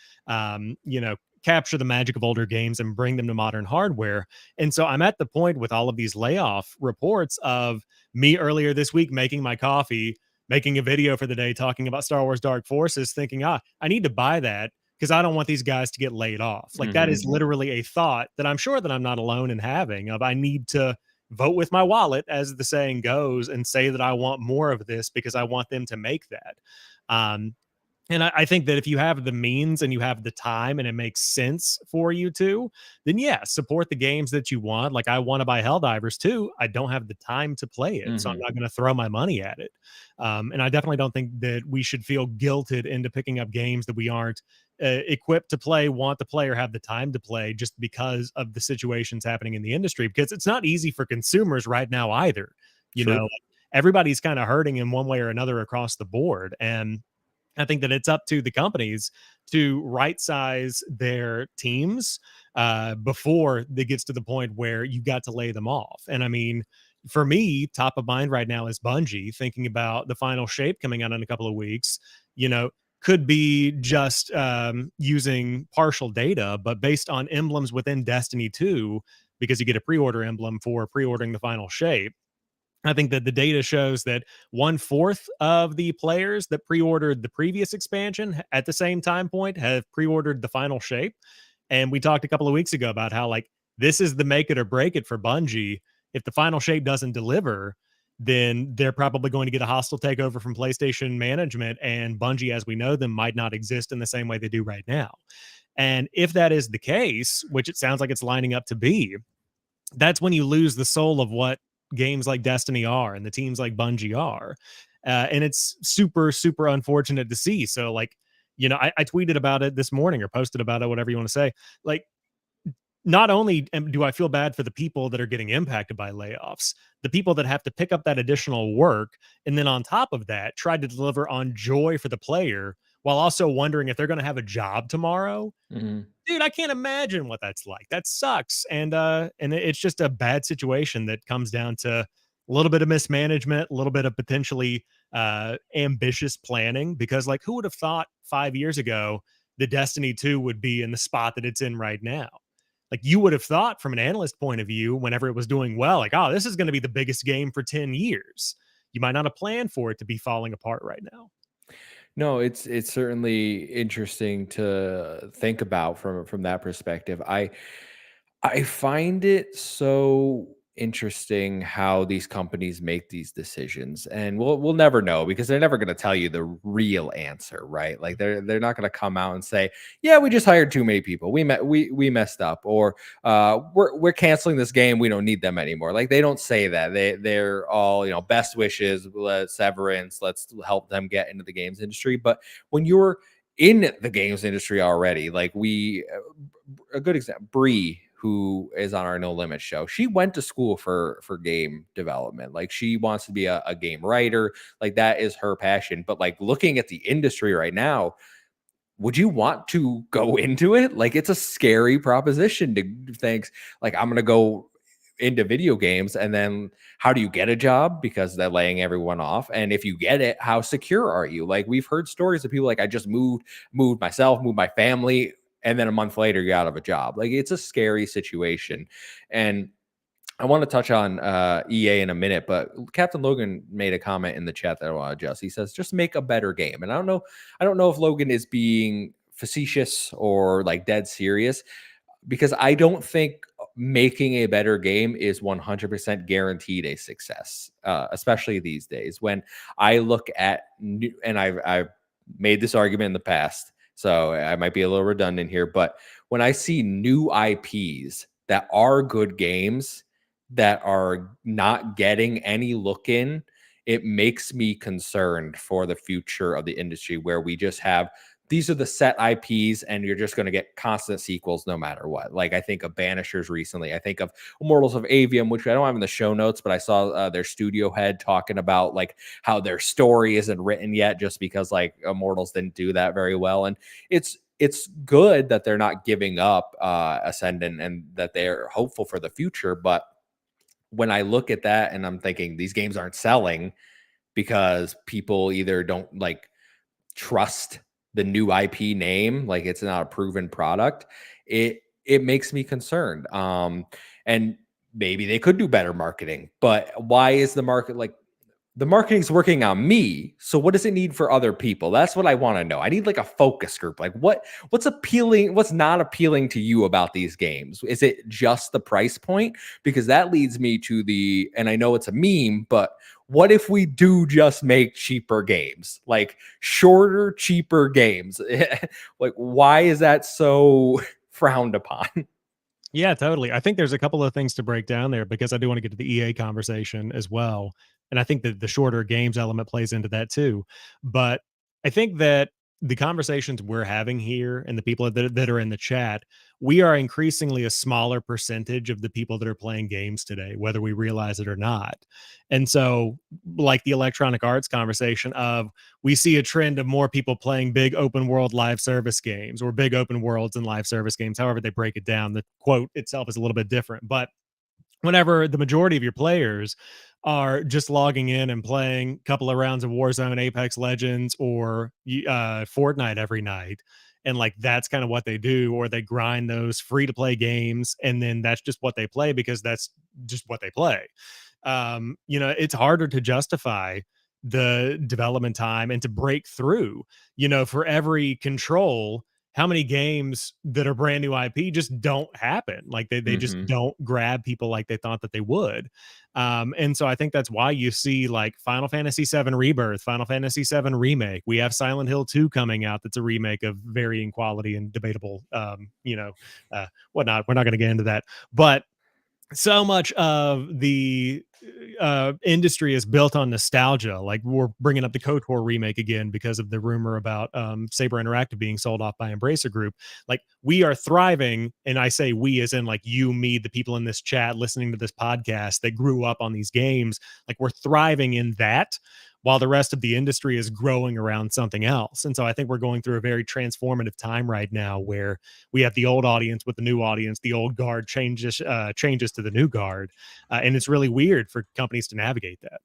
capture the magic of older games and bring them to modern hardware. And so I'm at the point with all of these layoff reports of me earlier this week making my coffee, making a video for the day talking about Star Wars Dark Forces, thinking, I need to buy that because I don't want these guys to get laid off. Like that is Hmm. literally a thought that I'm sure that I'm not alone in having of I need to vote with my wallet, as the saying goes, and say that I want more of this because I want them to make that. Um, and I think that if you have the means and you have the time and it makes sense for you to, then yeah, support the games that you want. Like I want to buy Helldivers too. I don't have the time to play it, so I'm Hmm. not going to throw my money at it. And I definitely don't think that we should feel guilted into picking up games that we aren't equipped to play, want to play, or have the time to play just because of the situations happening in the industry. Because it's not easy for consumers right now either. You know, True. like, everybody's kind of hurting in one way or another across the board. And I think that it's up to the companies to right size their teams before it gets to the point where you got to lay them off. And I mean, for me, top of mind right now is Bungie, thinking about the final shape coming out in a couple of weeks. You know, could be just using partial data, but based on emblems within Destiny 2, because you get a pre order emblem for pre ordering the final shape. I think that the data shows that 1/4 of the players that pre-ordered the previous expansion at the same time point have pre-ordered the final shape. And we talked a couple of weeks ago about how like this is the make it or break it for Bungie. If the final shape doesn't deliver, then they're probably going to get a hostile takeover from PlayStation management, and Bungie as we know them might not exist in the same way they do right now. And if that is the case, which it sounds like it's lining up to be, that's when you lose the soul of what games like Destiny are and the teams like Bungie are. And it's super, super unfortunate to see. So, like, I tweeted about it this morning or posted about it, whatever you want to say. Like, not only do I feel bad for the people that are getting impacted by layoffs, the people that have to pick up that additional work, and then on top of that, try to deliver on joy for the player while also wondering if they're going to have a job tomorrow. Mhm. Dude, I can't imagine what that's like. That sucks. It's just a bad situation that comes down to a little bit of mismanagement, a little bit of potentially ambitious planning. Because, like, who would have thought 5 years ago the Destiny 2 would be in the spot that it's in right now? Like, you would have thought from an analyst point of view, whenever it was doing well, like, oh, this is going to be the biggest game for 10 years. You might not have planned for it to be falling apart right now. No, it's certainly interesting to think about from that perspective. I find it so interesting how these companies make these decisions, and we'll never know because they're never going to tell you the real answer, right? Like they're not going to come out and say, "Yeah, we just hired too many people. We messed up," or we're canceling this game. We don't need them anymore." Like they don't say that. They're all, best wishes, severance. Let's help them get into the games industry. But when you're in the games industry already, like a good example, Bree, who is on our No Limit show, she went to school for game development. Like she wants to be a game writer. Like that is her passion. But like looking at the industry right now, would you want to go into it? Like it's a scary proposition to think like I'm gonna go into video games and then how do you get a job because they're laying everyone off, and if you get it, how secure are you? Like we've heard stories of people like I just moved myself, moved my family, and then a month later you're out of a job. Like it's a scary situation. And I want to touch on EA in a minute, but Captain Logan made a comment in the chat that I want to adjust. He says, "Just make a better game." And I don't know if Logan is being facetious or like dead serious, because I don't think making a better game is 100% guaranteed a success, especially these days. When I look at and I've made this argument in the past, so I might be a little redundant here, but when I see new IPs that are good games that are not getting any look in, it makes me concerned for the future of the industry where we just have these are the set IPs and you're just going to get constant sequels no matter what. Like I think of Banishers recently. I think of Immortals of Avium, which I don't have in the show notes, but I saw their studio head talking about like how their story isn't written yet just because like Immortals didn't do that very well. And it's good that they're not giving up Ascendant and that they're hopeful for the future. But when I look at that and I'm thinking these games aren't selling because people either don't like trust the new IP name, like it's not a proven product, it makes me concerned. And maybe they could do better marketing, but why is the market like the marketing's working on me, so what does it need for other people? That's what I want to know. I need like a focus group. Like what's appealing, what's not appealing to you about these games? Is it just the price point? Because that leads me to the, and I know it's a meme, but what if we do just make cheaper games? Like shorter, cheaper games? Like why is that so frowned upon? Yeah, totally. I think there's a couple of things to break down there because I do want to get to the EA conversation as well. And I think that the shorter games element plays into that too. But I think that the conversations we're having here and the people that are in the chat, we are increasingly a smaller percentage of the people that are playing games today, whether we realize it or not. And so, like the Electronic Arts conversation of we see a trend of more people playing big open world live service games or big open worlds and live service games, however they break it down. The quote itself is a little bit different, but whenever the majority of your players are just logging in and playing a couple of rounds of Warzone, Apex Legends, or Fortnite every night, and like that's kind of what they do, or they grind those free to play games, and then that's just what they play because that's just what they play. It's harder to justify the development time and to break through. For every Control, how many games that are brand new IP just don't happen? Like they just Hmm. don't grab people like they thought that they would. And so I think that's why you see like Final Fantasy VII Rebirth, Final Fantasy VII Remake. We have Silent Hill 2 coming out that's a remake of varying quality and debatable, whatnot. We're not going to get into that. But so much of the industry is built on nostalgia. Like we're bringing up the KOTOR remake again because of the rumor about Saber Interactive being sold off by Embracer Group. Like we are thriving, and I say we as in like you, me, the people in this chat listening to this podcast that grew up on these games. Like we're thriving in that, while the rest of the industry is growing around something else. And so I think we're going through a very transformative time right now where we have the old audience with the new audience, the old guard changes to the new guard, and it's really weird for companies to navigate that.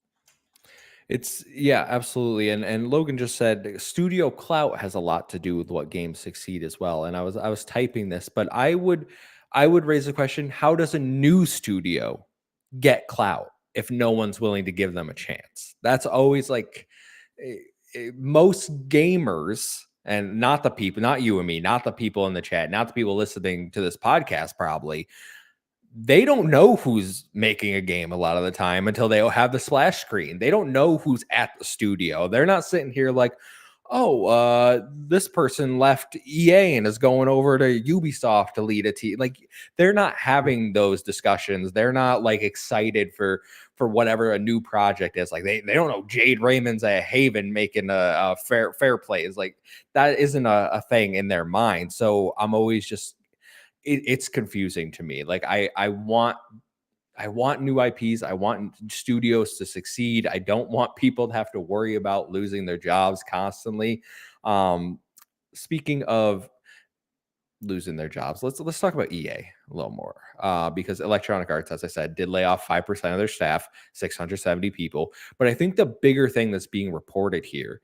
It's yeah, absolutely. And Logan just said studio clout has a lot to do with what games succeed as well. And I was typing this, but I would raise the question, how does a new studio get clout if no one's willing to give them a chance? That's always like eh, most gamers, and not the people, not you and me, not the people in the chat, not the people listening to this podcast probably, they don't know who's making a game a lot of the time until they have the splash screen. They don't know who's at the studio. They're not sitting here like, oh, this person left EA and is going over to Ubisoft to lead a team. Like they're not having those discussions. They're not like excited for whatever a new project is. Like they don't know Jade Raymond's at Haven making a fair play. Is like that isn't a thing in their mind. So I'm always just it's confusing to me. Like I want new IPs. I want studios to succeed. I don't want people to have to worry about losing their jobs constantly. Um, Speaking of losing their jobs, let's talk about EA a little more because Electronic Arts, as I said, did lay off 5% of their staff, 670 people. But I think the bigger thing that's being reported here,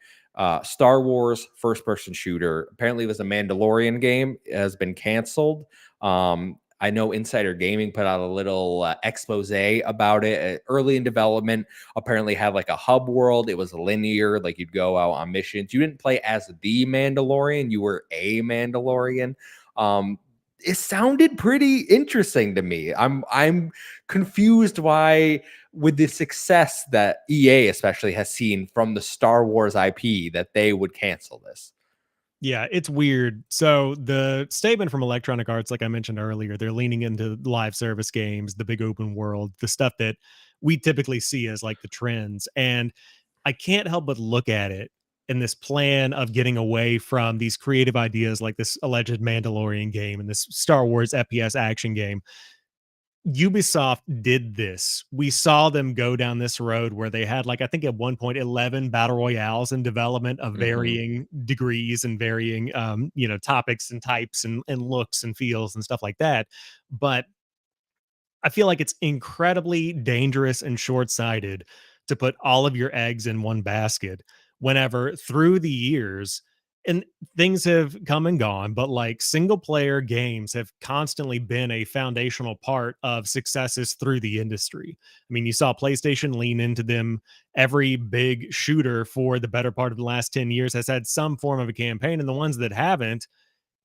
Star Wars first-person shooter, apparently it was a Mandalorian game, has been canceled. I know Insider Gaming put out a little expose about it. Early in development, apparently had like a hub world. It was linear, like you'd go out on missions. You didn't play as the Mandalorian; you were a Mandalorian. It sounded pretty interesting to me. I'm confused why, with the success that EA especially has seen from the Star Wars IP, that they would cancel this. Yeah, it's weird. So the statement from Electronic Arts, like I mentioned earlier, they're leaning into live service games, the big open world, the stuff that we typically see as like the trends. And I can't help but look at it in this plan of getting away from these creative ideas like this alleged Mandalorian game and this Star Wars FPS action game. Ubisoft did this. We saw them go down this road where they had, like, I think at one point, 11 battle royales in development of Hmm. varying degrees and varying, topics and types and looks and feels and stuff like that. But I feel like it's incredibly dangerous and short-sighted to put all of your eggs in one basket whenever through the years and things have come and gone, but like single player games have constantly been a foundational part of successes through the industry. I mean, you saw PlayStation lean into them. Every big shooter for the better part of the last 10 years has had some form of a campaign, and the ones that haven't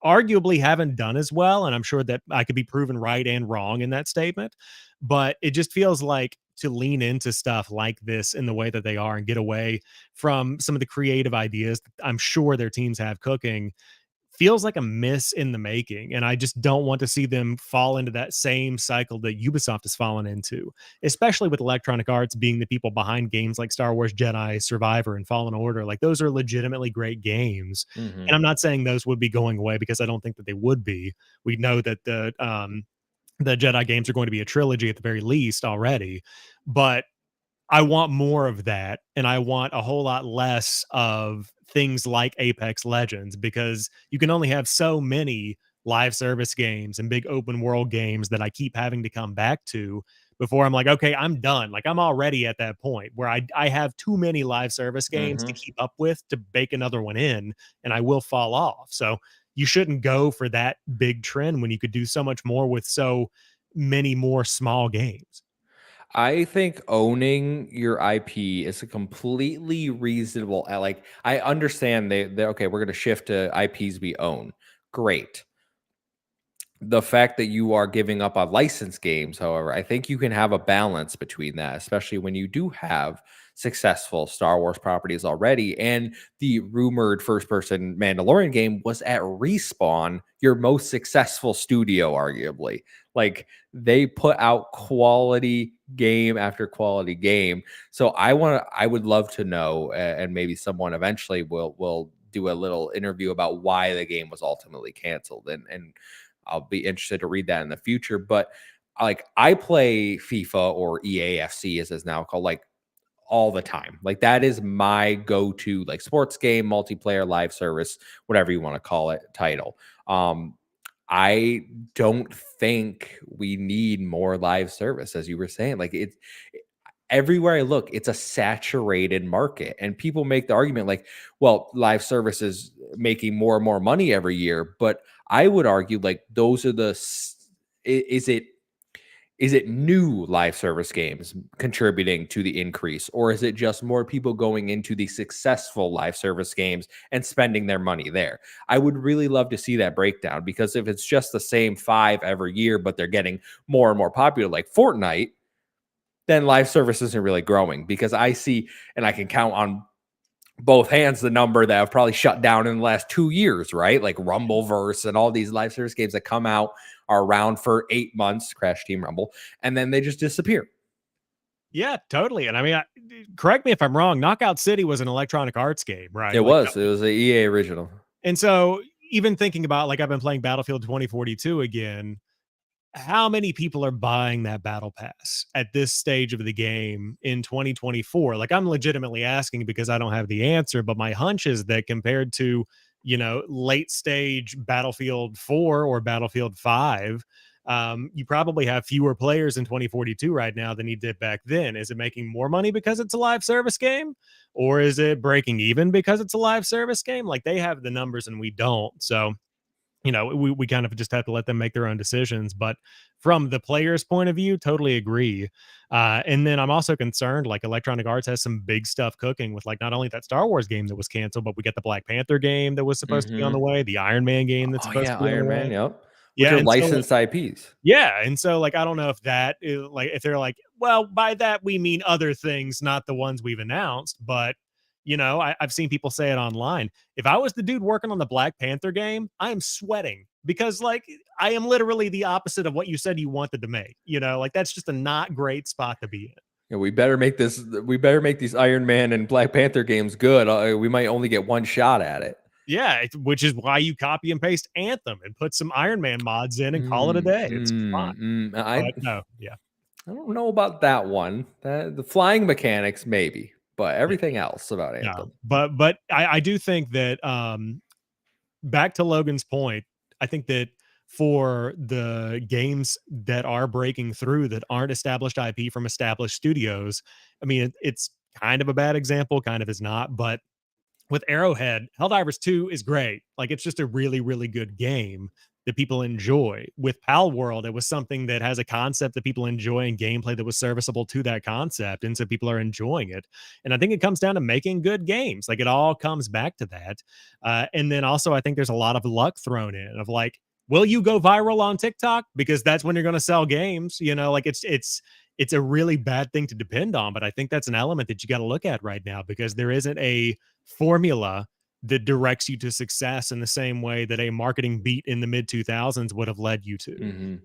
arguably haven't done as well. And I'm sure that I could be proven right and wrong in that statement. But it just feels like to lean into stuff like this in the way that they are and get away from some of the creative ideas that I'm sure their teams have cooking feels like a miss in the making. And I just don't want to see them fall into that same cycle that Ubisoft has fallen into, especially with Electronic Arts being the people behind games like Star Wars Jedi, Survivor, and Fallen Order. Like those are legitimately great games. And Hmm. I'm not saying those would be going away because I don't think that they would be. We know that the Jedi games are going to be a trilogy at the very least already, but I want more of that, and I want a whole lot less of things like Apex Legends because you can only have so many live service games and big open world games that I keep having to come back to before I'm like, okay, I'm done. Like I'm already at that point where I have too many live service games to Hmm. keep up with to bake another one in, and I will fall off. So you shouldn't go for that big trend when you could do so much more with so many more small games. I think owning your IP is a completely reasonable. Like I understand they okay. We're going to shift to IPs we own. Great. The fact that you are giving up on licensed games, however, I think you can have a balance between that, especially when you do have successful Star Wars properties already. And the rumored first person Mandalorian game was at Respawn, your most successful studio, arguably. Like they put out quality game after quality game. So I would love to know, and maybe someone eventually will do a little interview about why the game was ultimately canceled, and I'll be interested to read that in the future. But like I play FIFA or EAFC as it's now called, like all the time. Like that is my go-to like sports game, multiplayer, live service, whatever you want to call it, title. I don't think we need more live service, as you were saying. Like it's everywhere I look, it's a saturated market. And people make the argument like, well, live service is making more and more money every year. But I would argue like those are is it new live service games contributing to the increase, or is it just more people going into the successful live service games and spending their money there? I would really love to see that breakdown, because if it's just the same five every year, but they're getting more and more popular, like Fortnite, then live service isn't really growing, because I see, and I can count on both hands the number that have probably shut down in the last 2 years, right? Like Rumbleverse and all these live service games that come out are around for 8 months, Crash Team Rumble, and then they just disappear. Yeah, totally. And I mean, correct me if I'm wrong. Knockout City was an Electronic Arts game, right? It Like, was. It was a EA original. and so even thinking about like I've been playing Battlefield 2042 again. How many people are buying that battle pass at this stage of the game in 2024? Like, I'm legitimately asking because I don't have the answer, but my hunch is that compared to, late stage Battlefield 4 or Battlefield 5, you probably have fewer players in 2042 right now than you did back then. Is it making more money because it's a live service game? Or is it breaking even because it's a live service game? Like, they have the numbers and we don't. So, we kind of just have to let them make their own decisions. But from the player's point of view, totally agree. And then I'm also concerned, like Electronic Arts has some big stuff cooking with like not only that Star Wars game that was canceled, but we get the Black Panther game that was supposed to be on the Mhm. way, the Iron Man game that's Oh, supposed yeah, to be on the Iron Man, way. yep. Which Yeah, are and so licensed IPs. yeah, and so, like, I don't know if that is like, if they're like, "Well, by that we mean other things, not the ones we've announced," but, I've seen people say it online. If I was the dude working on the Black Panther game, I am sweating because, like, I am literally the opposite of what you said you wanted to make, like, that's just a not great spot to be in. Yeah, we better make these Iron Man and Black Panther games good. We might only get one shot at it. Yeah, which is why you copy and paste Anthem and put some Iron Man mods in and call it a day. It's fine. But no, yeah. I don't know about that one. The flying mechanics, maybe, but Yeah. everything else about No, Anthem. but I do think that back to Logan's point, I think that for the games that are breaking through that aren't established IP from established studios, I mean it's kind of a bad example, kind of is not, but with Arrowhead, Helldivers 2 is great. Like it's just a really, really good game that people enjoy. With Pal World, it was something that has a concept that people enjoy and gameplay that was serviceable to that concept. And so people are enjoying it. And I think it comes down to making good games. Like it all comes back to that. And then also, I think there's a lot of luck thrown in of like, will you go viral on TikTok? Because that's when you're going to sell games. Like it's a really bad thing to depend on. But I think that's an element that you got to look at right now because there isn't a formula that directs you to success in the same way that a marketing beat in the mid 2000s would have led you to. Mhm.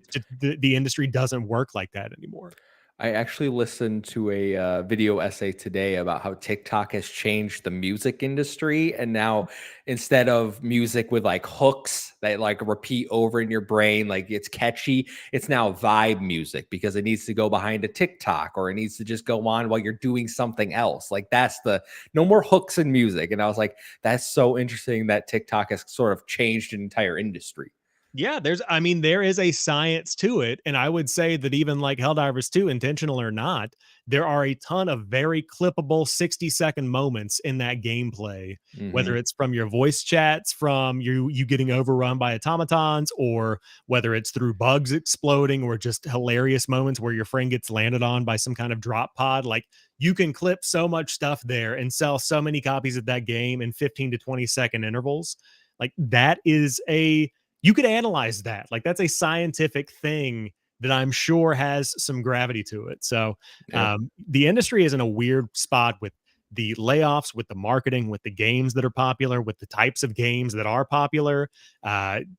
The industry doesn't work like that anymore. I actually listened to a video essay today about how TikTok has changed the music industry. And now instead of music with like hooks that like repeat over in your brain, like it's catchy, it's now vibe music because it needs to go behind a TikTok or it needs to just go on while you're doing something else. Like that's no more hooks in music. And I was like, that's so interesting that TikTok has sort of changed an entire industry. Yeah, there is a science to it. And I would say that even like Helldivers 2, intentional or not, there are a ton of very clippable 60-second moments in that gameplay, whether Hmm. it's from your voice chats, from you getting overrun by automatons, or whether it's through bugs exploding, or just hilarious moments where your friend gets landed on by some kind of drop pod. Like you can clip so much stuff there and sell so many copies of that game in 15 to 20-second intervals. Like that is a you could analyze that. Like that's a scientific thing that I'm sure has some gravity to it. So Yeah. the industry is in a weird spot with the layoffs, with the marketing, with the games that are popular, with the types of games that are popular.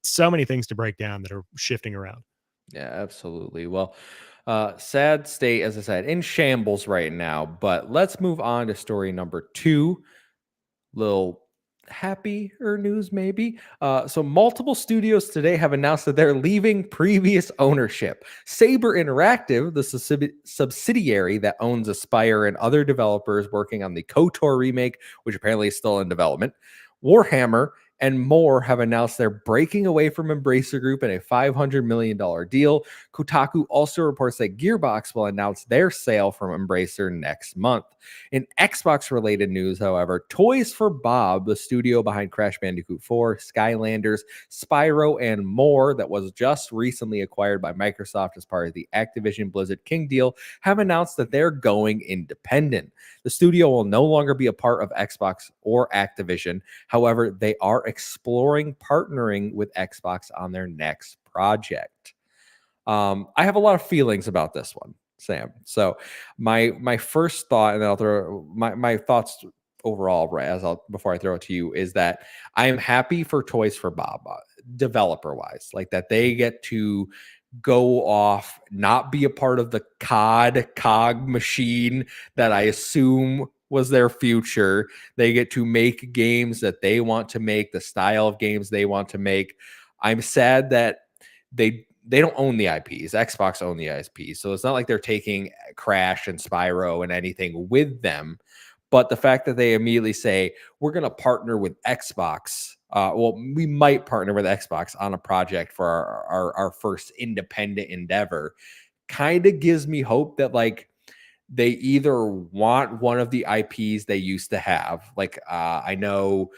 So many things to break down that are shifting around. Yeah, absolutely. Well, sad state, as I said, in shambles right now. But let's move on to story number two. Little happier news, maybe. So, multiple studios today have announced that they're leaving previous ownership. Saber Interactive, the subsidiary that owns Aspire and other developers working on the KOTOR remake, which apparently is still in development, Warhammer, and more have announced they're breaking away from Embracer Group in a $500 million deal. Kotaku also reports that Gearbox will announce their sale from Embracer next month. In Xbox related news, however, Toys for Bob, the studio behind Crash Bandicoot 4, Skylanders, Spyro, and more, that was just recently acquired by Microsoft as part of the Activision Blizzard King deal, have announced that they're going independent. The studio will no longer be a part of Xbox or Activision. However, they are exploring partnering with Xbox on their next project. I have a lot of feelings about this one, Sam. So my first thought, and then I'll throw my thoughts overall, right, as I'll before I throw it to you, is that I am happy for Toys for Bob, developer wise, like that they get to go off, not be a part of the cog machine that I assume was their future. They get to make games that they want to make, the style of games they want to make. I'm sad that they don't own the IPs. Xbox own the IPs. So it's not like they're taking Crash and Spyro and anything with them. But the fact that they immediately say, we're going to partner with Xbox. Well, we might partner with Xbox on a project for our first independent endeavor kind of gives me hope that like they either want one of the IPs they used to have. Like I know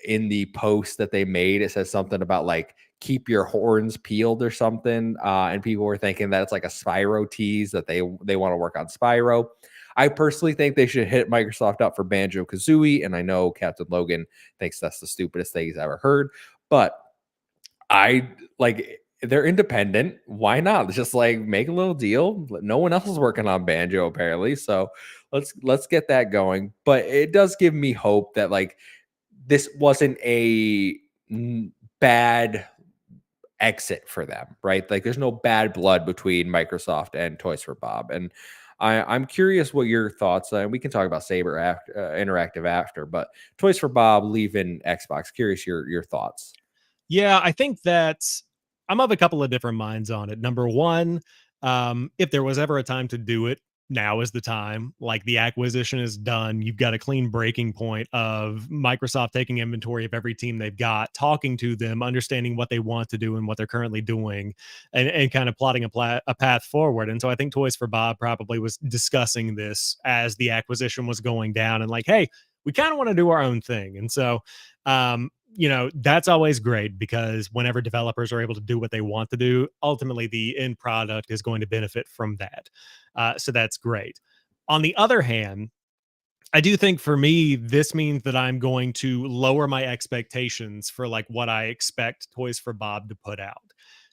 in the post that they made, it says something about like keep your horns peeled or something. And people were thinking that it's like a Spyro tease that they want to work on Spyro. I personally think they should hit Microsoft up for Banjo Kazooie. And I know Captain Logan thinks that's the stupidest thing he's ever heard. But I like they're independent. Why not? Just like make a little deal. No one else is working on Banjo apparently. So let's get that going. But it does give me hope that like this wasn't a bad exit for them, right? Like there's no bad blood between Microsoft and Toys for Bob. And I'm curious what your thoughts are. And we can talk about Saber after, Interactive after, but Toys for Bob leaving Xbox. Curious your thoughts. Yeah, I think that I'm of a couple of different minds on it. Number one, if there was ever a time to do it, now is the time. Like the acquisition is done. You've got a clean breaking point of Microsoft taking inventory of every team they've got, talking to them, understanding what they want to do and what they're currently doing, and kind of plotting a path forward. And so I think Toys for Bob probably was discussing this as the acquisition was going down and like, hey, we kind of want to do our own thing. And so that's always great because whenever developers are able to do what they want to do, ultimately the end product is going to benefit from that. So that's great. On the other hand, I do think for me, this means that I'm going to lower my expectations for like what I expect Toys for Bob to put out.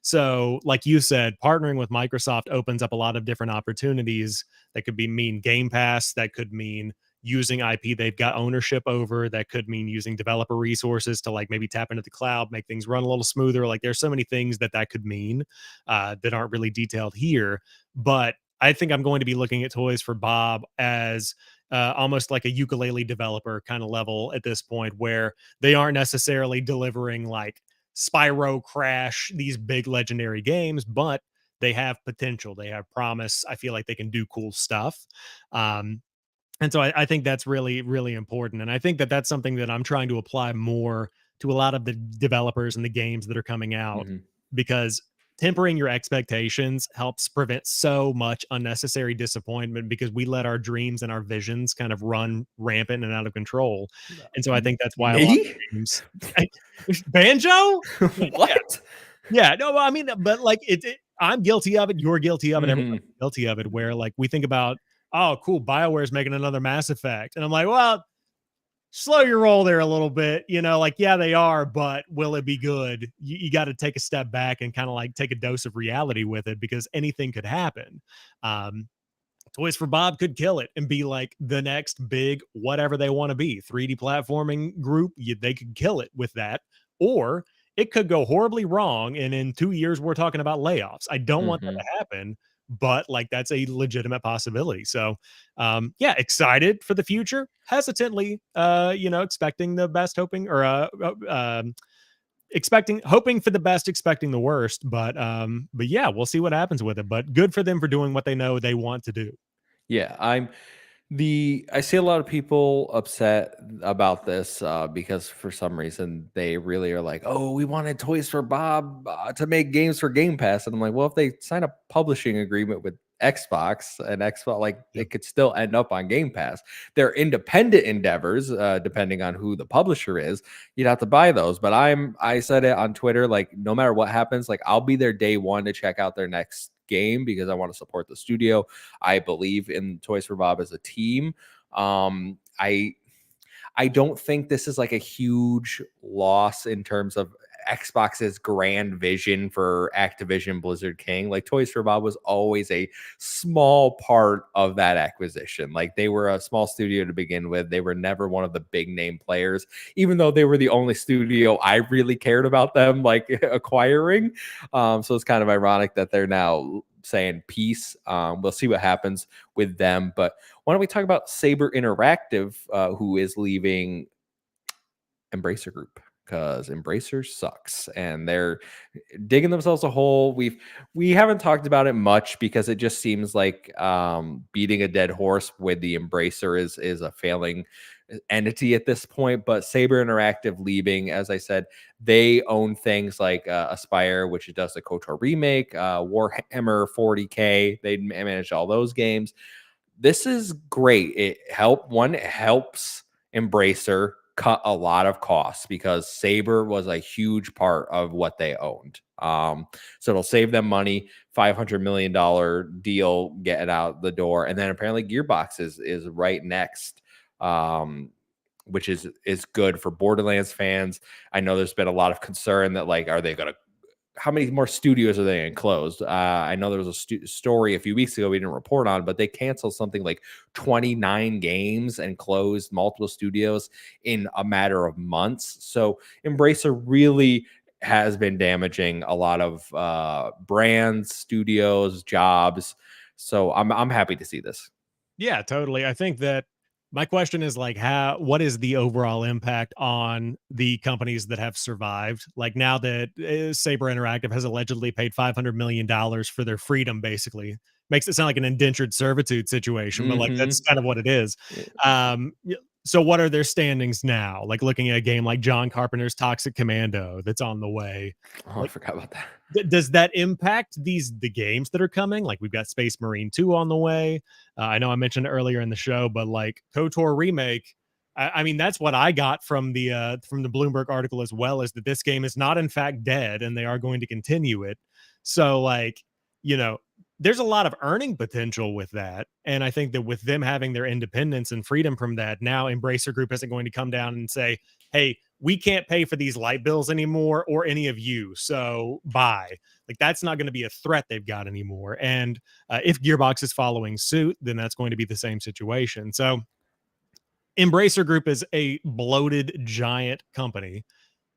So, like you said, partnering with Microsoft opens up a lot of different opportunities. That could be mean Game Pass, that could mean using IP they've got ownership over, that could mean using developer resources to like maybe tap into the cloud, make things run a little smoother. Like there's so many things that could mean that aren't really detailed here. But I think I'm going to be looking at Toys for Bob as almost like a ukulele developer kind of level at this point, where they aren't necessarily delivering like Spyro, Crash, these big legendary games, but they have potential, they have promise. I feel like they can do cool stuff. Um, and so I think that's really, really important. And I think that that's something that I'm trying to apply more to a lot of the developers and the games that are coming out, Mhm. because tempering your expectations helps prevent so much unnecessary disappointment because we let our dreams and our visions kind of run rampant and out of control. And so I think that's why a lot Me? of games. Banjo? Yeah. What? Yeah, no, I mean, but like I'm guilty of it. You're guilty of it. Mhm. Everybody's guilty of it. Where like we think about, oh, cool, BioWare's making another Mass Effect, and I'm like, well, slow your roll there a little bit. Like yeah, they are, but will it be good? You got to take a step back and kind of like take a dose of reality with it because anything could happen. Um, Toys for Bob could kill it and be like the next big whatever they want to be 3D platforming group. They could kill it with that, or it could go horribly wrong, and in 2 years, we're talking about layoffs. I don't want that Hmm. to happen, but, like, that's a legitimate possibility. So, yeah, excited for the future, hesitantly, expecting the best, hoping or, expecting hoping for the best, expecting the worst, but yeah, we'll see what happens with it, but good for them for doing what they know they want to do. Yeah, I see a lot of people upset about this because for some reason they really are like, oh, we wanted Toys for Bob to make games for Game Pass, and I'm like, well, if they sign a publishing agreement with Xbox and Xbox, like Yep. it could still end up on Game Pass. They're independent endeavors, depending on who the publisher is. You'd have to buy those, but I said it on Twitter, like no matter what happens, like I'll be there day one to check out their next game because I want to support the studio. I believe in Toys for Bob as a team. Um, I I don't think this is like a huge loss in terms of Xbox's grand vision for Activision Blizzard King. Like Toys for Bob was always a small part of that acquisition. Like they were a small studio to begin with. They were never one of the big name players, even though they were the only studio I really cared about them like acquiring. So it's kind of ironic that they're now saying peace. We'll see what happens with them. But why don't we talk about Saber Interactive, who is leaving Embracer Group? Because Embracer sucks and they're digging themselves a hole. We haven't talked about it much because it just seems like beating a dead horse with the Embracer is a failing entity at this point. But Saber Interactive leaving, as I said, they own things like Aspire, which does the KOTOR remake, Warhammer 40K. They manage all those games. This is great. It helps Embracer cut a lot of costs because Saber was a huge part of what they owned. So it'll save them money. $500 million deal getting out the door, and then apparently Gearbox is right next. Which is good for Borderlands fans. I know there's been a lot of concern that like, are they going to how many more studios are they enclosed? I know there was a story a few weeks ago we didn't report on, but they canceled something like 29 games and closed multiple studios in a matter of months. So Embracer really has been damaging a lot of brands, studios, jobs. So I'm happy to see this. Yeah, totally. I think that my question is like what is the overall impact on the companies that have survived? Like now that Saber Interactive has allegedly paid $500 million for their freedom, basically makes it sound like an indentured servitude situation, but like that's Hmm. kind of what it is. So what are their standings now? Like looking at a game like John Carpenter's Toxic Commando that's on the way. Oh, I Like forgot about that. does that impact the games that are coming? Like we've got Space Marine 2 on the way. I know I mentioned it earlier in the show, but like KOTOR remake, I mean that's what I got from the Bloomberg article as well, is that this game is not in fact dead and they are going to continue it. So like, you know, there's a lot of earning potential with that. And I think that with them having their independence and freedom from that, now Embracer Group isn't going to come down and say, hey, we can't pay for these light bills anymore or any of you. So bye. Like that's not going to be a threat they've got anymore. And if Gearbox is following suit, then that's going to be the same situation. So Embracer Group is a bloated giant company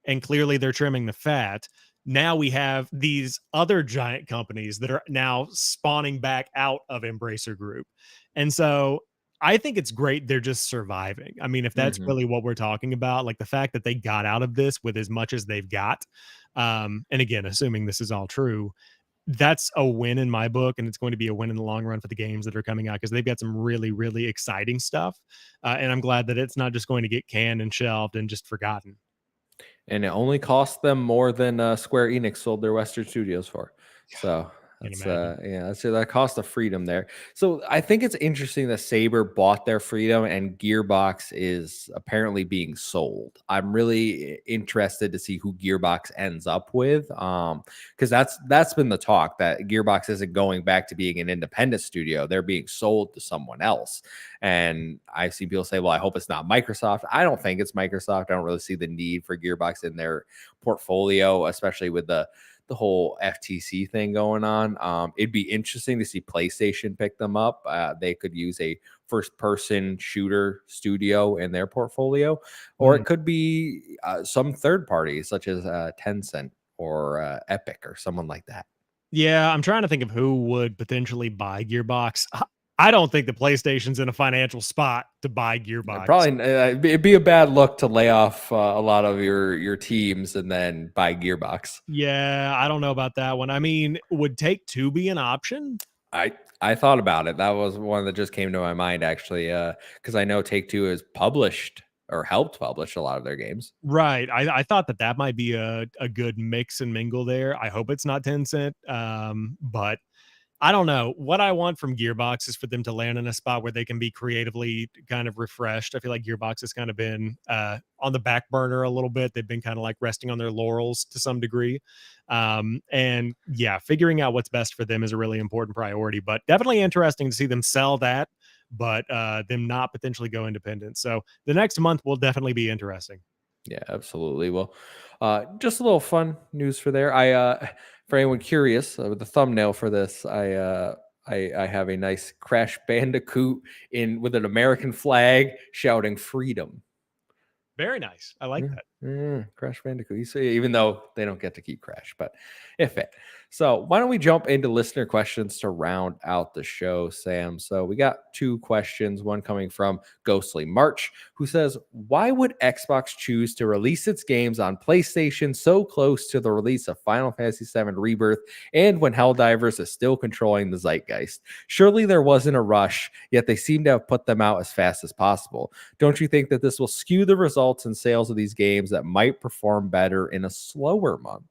and clearly they're trimming the fat. Now we have these other giant companies that are now spawning back out of Embracer Group. And so I think it's great they're just surviving. I mean, if that's Hmm. really what we're talking about, like the fact that they got out of this with as much as they've got, and again, assuming this is all true, that's a win in my book, and it's going to be a win in the long run for the games that are coming out because they've got some really, really exciting stuff. And I'm glad that it's not just going to get canned and shelved and just forgotten. And it only cost them more than Square Enix sold their Western studios for. So Can't that's imagine. yeah, that's that cost of freedom there. So I think it's interesting that Saber bought their freedom and Gearbox is apparently being sold. I'm really interested to see who Gearbox ends up with, because that's been the talk that Gearbox isn't going back to being an independent studio; they're being sold to someone else. And I see people say, "Well, I hope it's not Microsoft." I don't think it's Microsoft. I don't really see the need for Gearbox in their portfolio, especially with the whole FTC thing going on. It'd be interesting to see PlayStation pick them up. They could use a first person shooter studio in their portfolio, or Mm. it could be some third party such as Tencent or Epic or someone like that. Yeah, I'm trying to think of who would potentially buy Gearbox. I don't think the PlayStation's in a financial spot to buy Gearbox. Probably it'd be a bad look to lay off a lot of your teams and then buy Gearbox. Yeah, I don't know about that one. I mean, would Take Two be an option? I thought about it. That was one that just came to my mind actually, because I know Take Two has published or helped publish a lot of their games. Right. I thought that that might be a good mix and mingle there. I hope it's not Tencent. But I don't know. What I want from Gearbox is for them to land in a spot where they can be creatively kind of refreshed. I feel like Gearbox has kind of been on the back burner a little bit. They've been kind of like resting on their laurels to some degree. And yeah, figuring out what's best for them is a really important priority, but definitely interesting to see them sell that, but them not potentially go independent. So the next month will definitely be interesting. Yeah, absolutely. Well, just a little fun news for there. For anyone curious, with the thumbnail for this, I have a nice Crash Bandicoot in with an American flag shouting freedom. Very nice. I like Yeah, that. yeah, Crash Bandicoot. You see, even though they don't get to keep Crash, but if it. So why don't we jump into listener questions to round out the show, Sam? So we got two questions. One coming from Ghostly March, who says, "Why would Xbox choose to release its games on PlayStation so close to the release of Final Fantasy VII Rebirth, and when Helldivers is still controlling the zeitgeist? Surely there wasn't a rush, yet they seem to have put them out as fast as possible. Don't you think that this will skew the results and sales of these games that might perform better in a slower month?"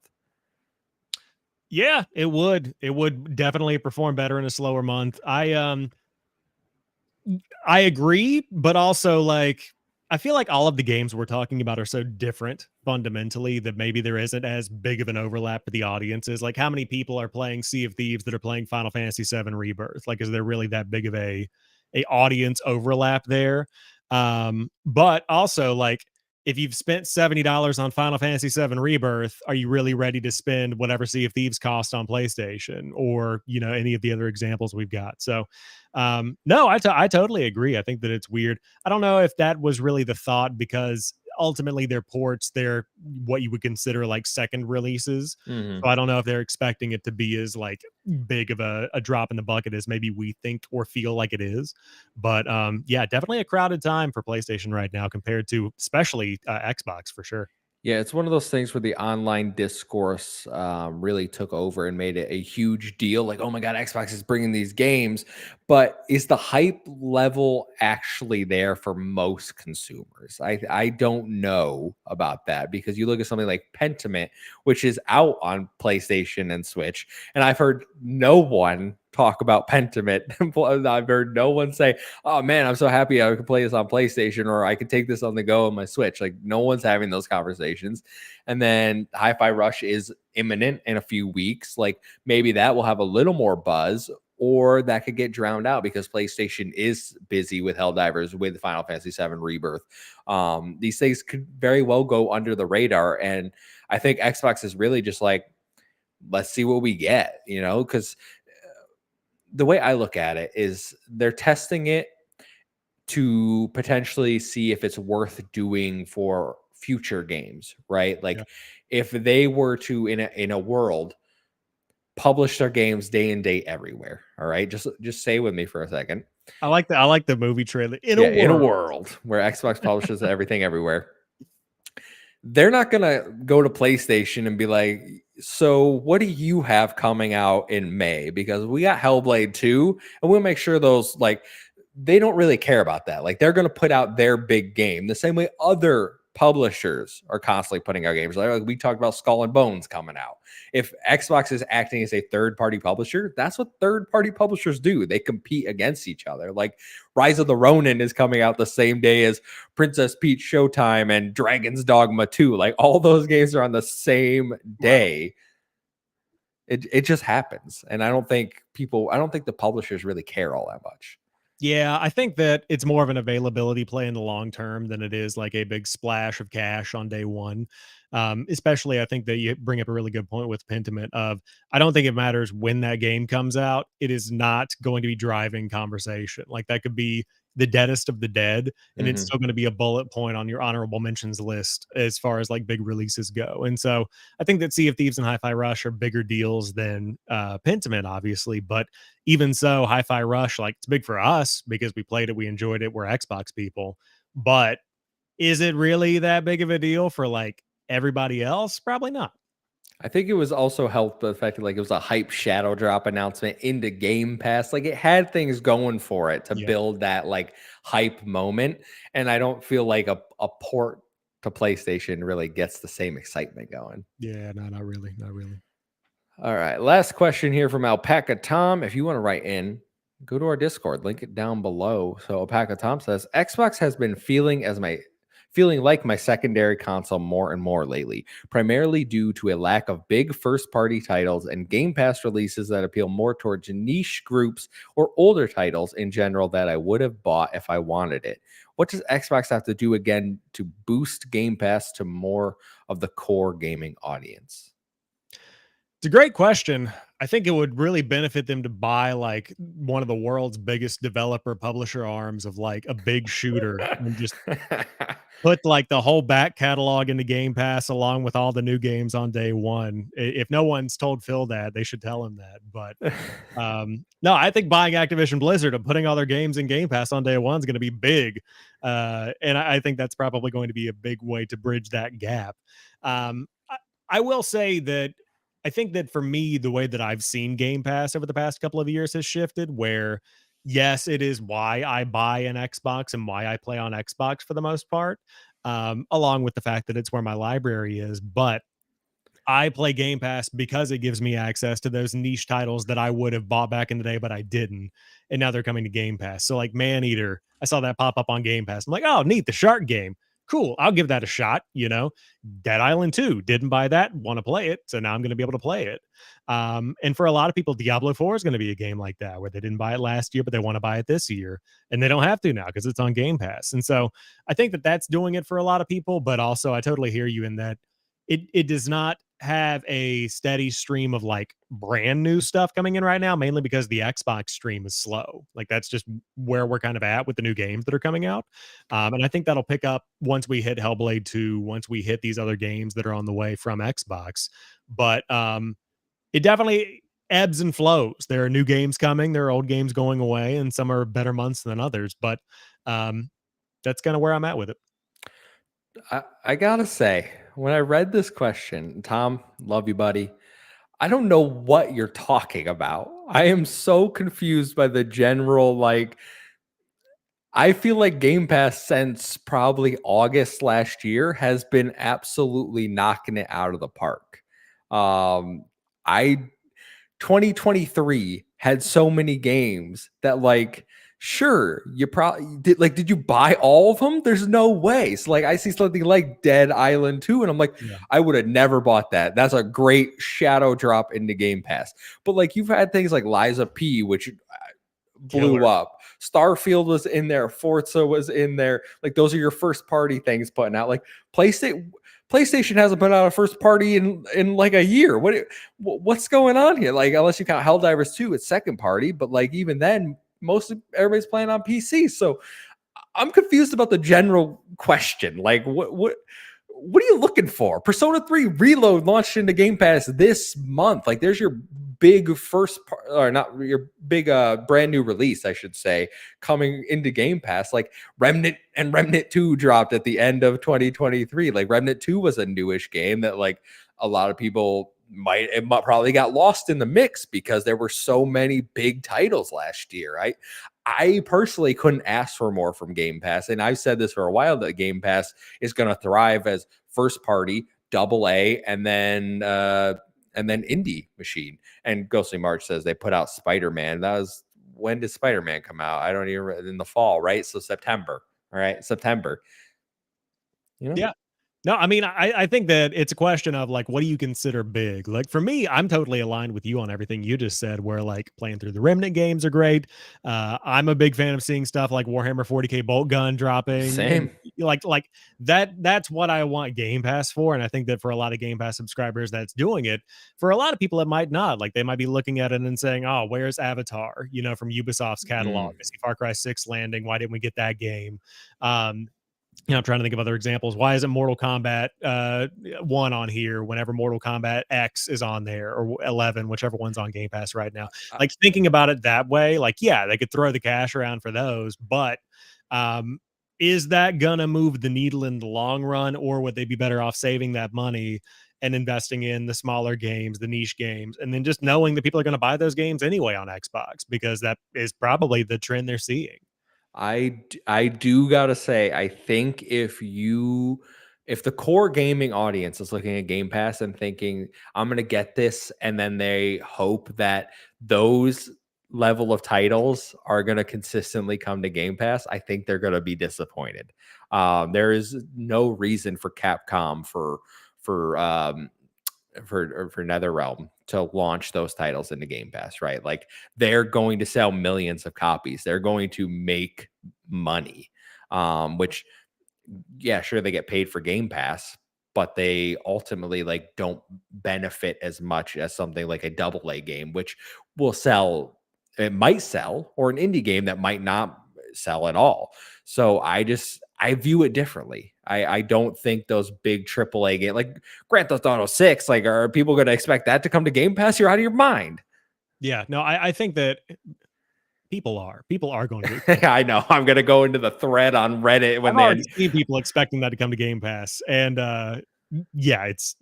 Yeah, it would. It would definitely perform better in a slower month. I agree, but also like I feel like all of the games we're talking about are so different fundamentally that maybe there isn't as big of an overlap with the audiences. Like how many people are playing Sea of Thieves that are playing Final Fantasy VII Rebirth? Like is there really that big of a audience overlap there? But also like if you've spent $70 on Final Fantasy VII Rebirth, are you really ready to spend whatever Sea of Thieves cost on PlayStation or, you know, any of the other examples we've got? So no, I totally agree. I think that it's weird. I don't know if that was really the thought because ultimately they're ports, they're what you would consider like second releases. Hmm. So I don't know if they're expecting it to be as like big of a drop in the bucket as maybe we think or feel like it is. But yeah, definitely a crowded time for PlayStation right now compared to especially Xbox for sure. Yeah, it's one of those things where the online discourse really took over and made it a huge deal. Like, oh my God, Xbox is bringing these games. But is the hype level actually there for most consumers? I don't know about that because you look at something like Pentiment, which is out on PlayStation and Switch, and I've heard no one talk about Pentiment. I've heard no one say, "Oh man, I'm so happy I could play this on PlayStation or I could take this on the go on my Switch." Like no one's having those conversations. And then Hi-Fi Rush is imminent in a few weeks. Like maybe that will have a little more buzz, or that could get drowned out because PlayStation is busy with Helldivers, with Final Fantasy VII Rebirth. These things could very well go under the radar. And I think Xbox is really just like, let's see what we get, because the way I look at it is they're testing it to potentially see if it's worth doing for future games, right? Yeah. Like if they were to in a world publish their games day and date everywhere, all right? Just stay with me for a second. I like the movie trailer. In a Yeah, in a world. world where Xbox publishes everything everywhere, they're not going to go to PlayStation and be like, "So, what do you have coming out in May? Because we got Hellblade 2, and we'll make sure those like they don't really care about that. Like they're going to put out their big game the same way other publishers are constantly putting out games. Like we talked about Skull and Bones coming out. If Xbox is acting as a third-party publisher, that's what third-party publishers do. They compete against each other. Like Rise of the Ronin is coming out the same day as Princess Peach Showtime and Dragon's Dogma 2. Like all those games are on the same Right. day. It just happens. And I don't think the publishers really care all that much. Yeah, I think that it's more of an availability play in the long term than it is like a big splash of cash on day one. Especially, I think that you bring up a really good point with Pentiment of I don't think it matters when that game comes out. It is not going to be driving conversation. Like that could be the deadest of the dead, and it's Hmm. still going to be a bullet point on your honorable mentions list as far as like big releases go. And so I think that Sea of Thieves and Hi-Fi Rush are bigger deals than Pentiment, obviously, but even so, Hi-Fi Rush, like it's big for us because we played it, we enjoyed it, we're Xbox people. But is it really that big of a deal for like everybody else? Probably not. I think it was also helped by the fact that like it was a hype shadow drop announcement into Game Pass. Like it had things going for it to Yeah. build that like hype moment. And I don't feel like a port to PlayStation really gets the same excitement going. Yeah, no, not really. Not really. All right. Last question here from Alpaca Tom. If you want to write in, go to our Discord, link it down below. So Alpaca Tom says Xbox has been feeling like my secondary console more and more lately, primarily due to a lack of big first-party titles and Game Pass releases that appeal more towards niche groups or older titles in general that I would have bought if I wanted it. What does Xbox have to do again to boost Game Pass to more of the core gaming audience? It's a great question. I think it would really benefit them to buy like one of the world's biggest developer publisher arms of like a big shooter and just put, like, the whole back catalog into Game Pass along with all the new games on day one. I if no one's told Phil that, they should tell him that, but, no, I think buying Activision Blizzard and putting all their games in Game Pass on day one is gonna be big, and I think that's probably going to be a big way to bridge that gap. I will say that I think that for me, the way that I've seen Game Pass over the past couple of years has shifted where, yes, it is why I buy an Xbox and why I play on Xbox for the most part, along with the fact that it's where my library is. But I play Game Pass because it gives me access to those niche titles that I would have bought back in the day, but I didn't. And now they're coming to Game Pass. So, like Maneater, I saw that pop up on Game Pass. I'm like, oh, neat, the shark game. Cool. I'll give that a shot. Dead Island 2, didn't buy that, want to play it. So now I'm going to be able to play it. And for a lot of people, Diablo 4 is going to be a game like that where they didn't buy it last year, but they want to buy it this year. And they don't have to now because it's on Game Pass. And so I think that that's doing it for a lot of people. But also, I totally hear you in that it does not have a steady stream of like brand new stuff coming in right now, mainly because the Xbox stream is slow. Like that's just where we're kind of at with the new games that are coming out. And I think that'll pick up once we hit Hellblade 2, once we hit these other games that are on the way from Xbox. But it definitely ebbs and flows. There are new games coming, there are old games going away, and some are better months than others. But um, that's kind of where I'm at with it. I gotta say, when I read this question, Tom, love you, buddy. I don't know what you're talking about. I am so confused by the general like. I feel like Game Pass since probably August last year has been absolutely knocking it out of the park. I 2023 had so many games that like sure you probably did you buy all of them? There's no way. So like I see something like Dead Island 2 and I'm like Yeah. I would have never bought that. That's a great shadow drop into Game Pass. But like you've had things like Liza P which blew Killer. up. Starfield was in there, Forza was in there. Like those are your first party things putting out. Like PlayStation hasn't put out a first party in like a year. What's going on here? Like unless you count Helldivers 2, it's second party, but like even then, most everybody's playing on PC. So I'm confused about the general question. Like what are you looking for? Persona 3 Reload launched into Game Pass this month. Like there's your big or not your big brand new release, I should say, coming into Game Pass. Like Remnant and Remnant 2 dropped at the end of 2023. Like Remnant 2 was a newish game that like a lot of people probably got lost in the mix because there were so many big titles last year. I personally couldn't ask for more from Game Pass. And I've said this for a while that Game Pass is going to thrive as first party, double A, and then indie machine. And Ghostly March says they put out Spider-Man. That was when did Spider-Man come out? I don't even in the fall, right? So September. All right, September. You know? Yeah. No, I mean, I think that it's a question of like, what do you consider big? Like for me, I'm totally aligned with you on everything you just said, where like playing through the Remnant games are great. I'm a big fan of seeing stuff like Warhammer 40K Bolt Gun dropping and Same. like that's what I want Game Pass for. And I think that for a lot of Game Pass subscribers that's doing it. For a lot of people, it might not. Like they might be looking at it and saying, oh, where's Avatar? From Ubisoft's catalog. Mm. I see Far Cry 6 landing. Why didn't we get that game? Um, I'm trying to think of other examples. Why isn't Mortal Kombat 1 on here whenever Mortal Kombat X is on there, or 11, whichever one's on Game Pass right now? I, Like thinking about it that way, like yeah, they could throw the cash around for those, but um, is that gonna move the needle in the long run, or would they be better off saving that money and investing in the smaller games, the niche games, and then just knowing that people are going to buy those games anyway on Xbox because that is probably the trend they're seeing. I do gotta say, I think if the core gaming audience is looking at Game Pass and thinking, I'm gonna get this, and then they hope that those level of titles are gonna consistently come to Game Pass, I think they're gonna be disappointed. There is no reason for Capcom for for NetherRealm to launch those titles into Game Pass, right? Like they're going to sell millions of copies. They're going to make money. Which yeah, sure they get paid for Game Pass, but they ultimately like don't benefit as much as something like a double A game, which will sell. It might sell, or an indie game that might not sell at all. So I view it differently. I don't think those big triple A games like Grand Theft Auto 6, like are people going to expect that to come to Game Pass? You're out of your mind. Yeah, no, I think that people are going to expect. I know. I'm going to go into the thread on Reddit when I've they already seen people expecting that to come to Game Pass, and yeah, it's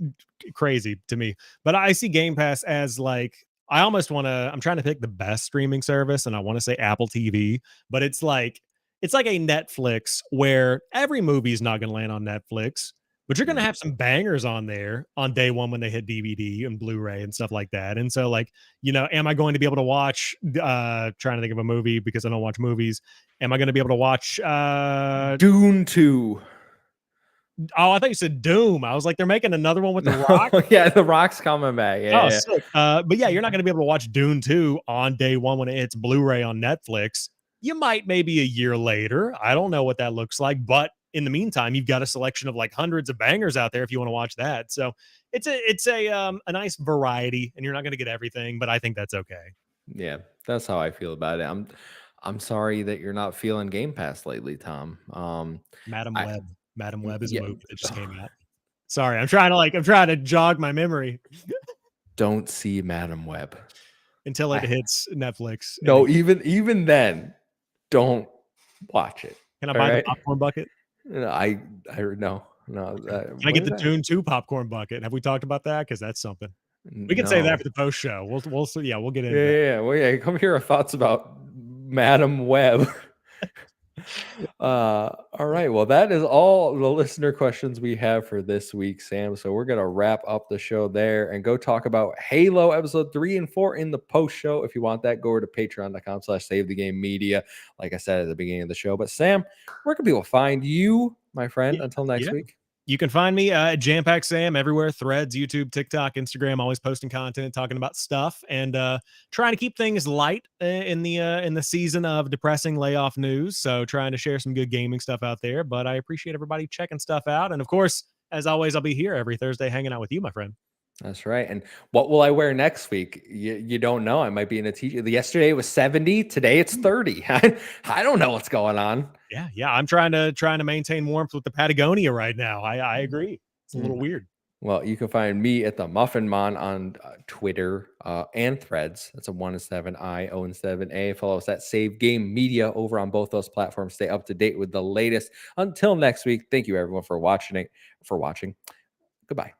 crazy to me. But I see Game Pass as like I almost want to. I'm trying to pick the best streaming service, and I want to say Apple TV, but it's like a Netflix where every movie is not going to land on Netflix, but you're going to have some bangers on there on day one when they hit DVD and Blu-ray and stuff like that. And so, like, am I going to be able to watch? Trying to think of a movie because I don't watch movies. Am I going to be able to watch Dune 2. Oh, I thought you said Doom. I was like, they're making another one with The Rock. No, yeah, The Rock's coming back. Oh, Yeah, sick. But yeah, you're not going to be able to watch Dune 2 on day one when it hits Blu-ray on Netflix. You might maybe a year later. I don't know what that looks like, but in the meantime, you've got a selection of like hundreds of bangers out there if you want to watch that. So it's a nice variety, and you're not going to get everything, but I think that's okay. yeah, that's how I feel about it. I'm sorry that you're not feeling Game Pass lately, Tom. Madam I Web. Madam Web is a yeah, movie that just came out. Sorry, I'm trying to jog my memory don't see Madam Web. until it I hits Netflix. And no, even then, don't watch it. can I All buy the right. popcorn bucket? No, I no no. Can I When get is the that? Dune 2 popcorn bucket? Have we talked about that? Because that's something. We can say that No. for the post show. Yeah, we'll get Yeah, into that. yeah, yeah. Well, yeah. Come here with thoughts about Madam Web. All right. Well, that is all the listener questions we have for this week, Sam. So we're gonna wrap up the show there and go talk about Halo episode 3 and 4 in the post show. If you want that, go over to patreon.com/save the game media, like I said at the beginning of the show. But Sam, where can people find you, my friend, Yeah, until next yeah. week? You can find me at JamPackSam everywhere, Threads, YouTube, TikTok, Instagram, always posting content, talking about stuff, and trying to keep things light in the season of depressing layoff news. So trying to share some good gaming stuff out there. But I appreciate everybody checking stuff out. And of course, as always, I'll be here every Thursday hanging out with you, my friend. That's right. And what will I wear next week? You don't know. I might be in a t-shirt. Yesterday it was 70. Today it's 30. I don't know what's going on. Yeah. I'm trying to maintain warmth with the Patagonia right now. I agree. It's a little Mm. weird. Well, you can find me at the Muffin Mon on Twitter and Threads. That's a 1 and 7 I, O and 7 A. Follow us at Save Game Media over on both those platforms. Stay up to date with the latest. Until next week, thank you everyone for watching. Goodbye.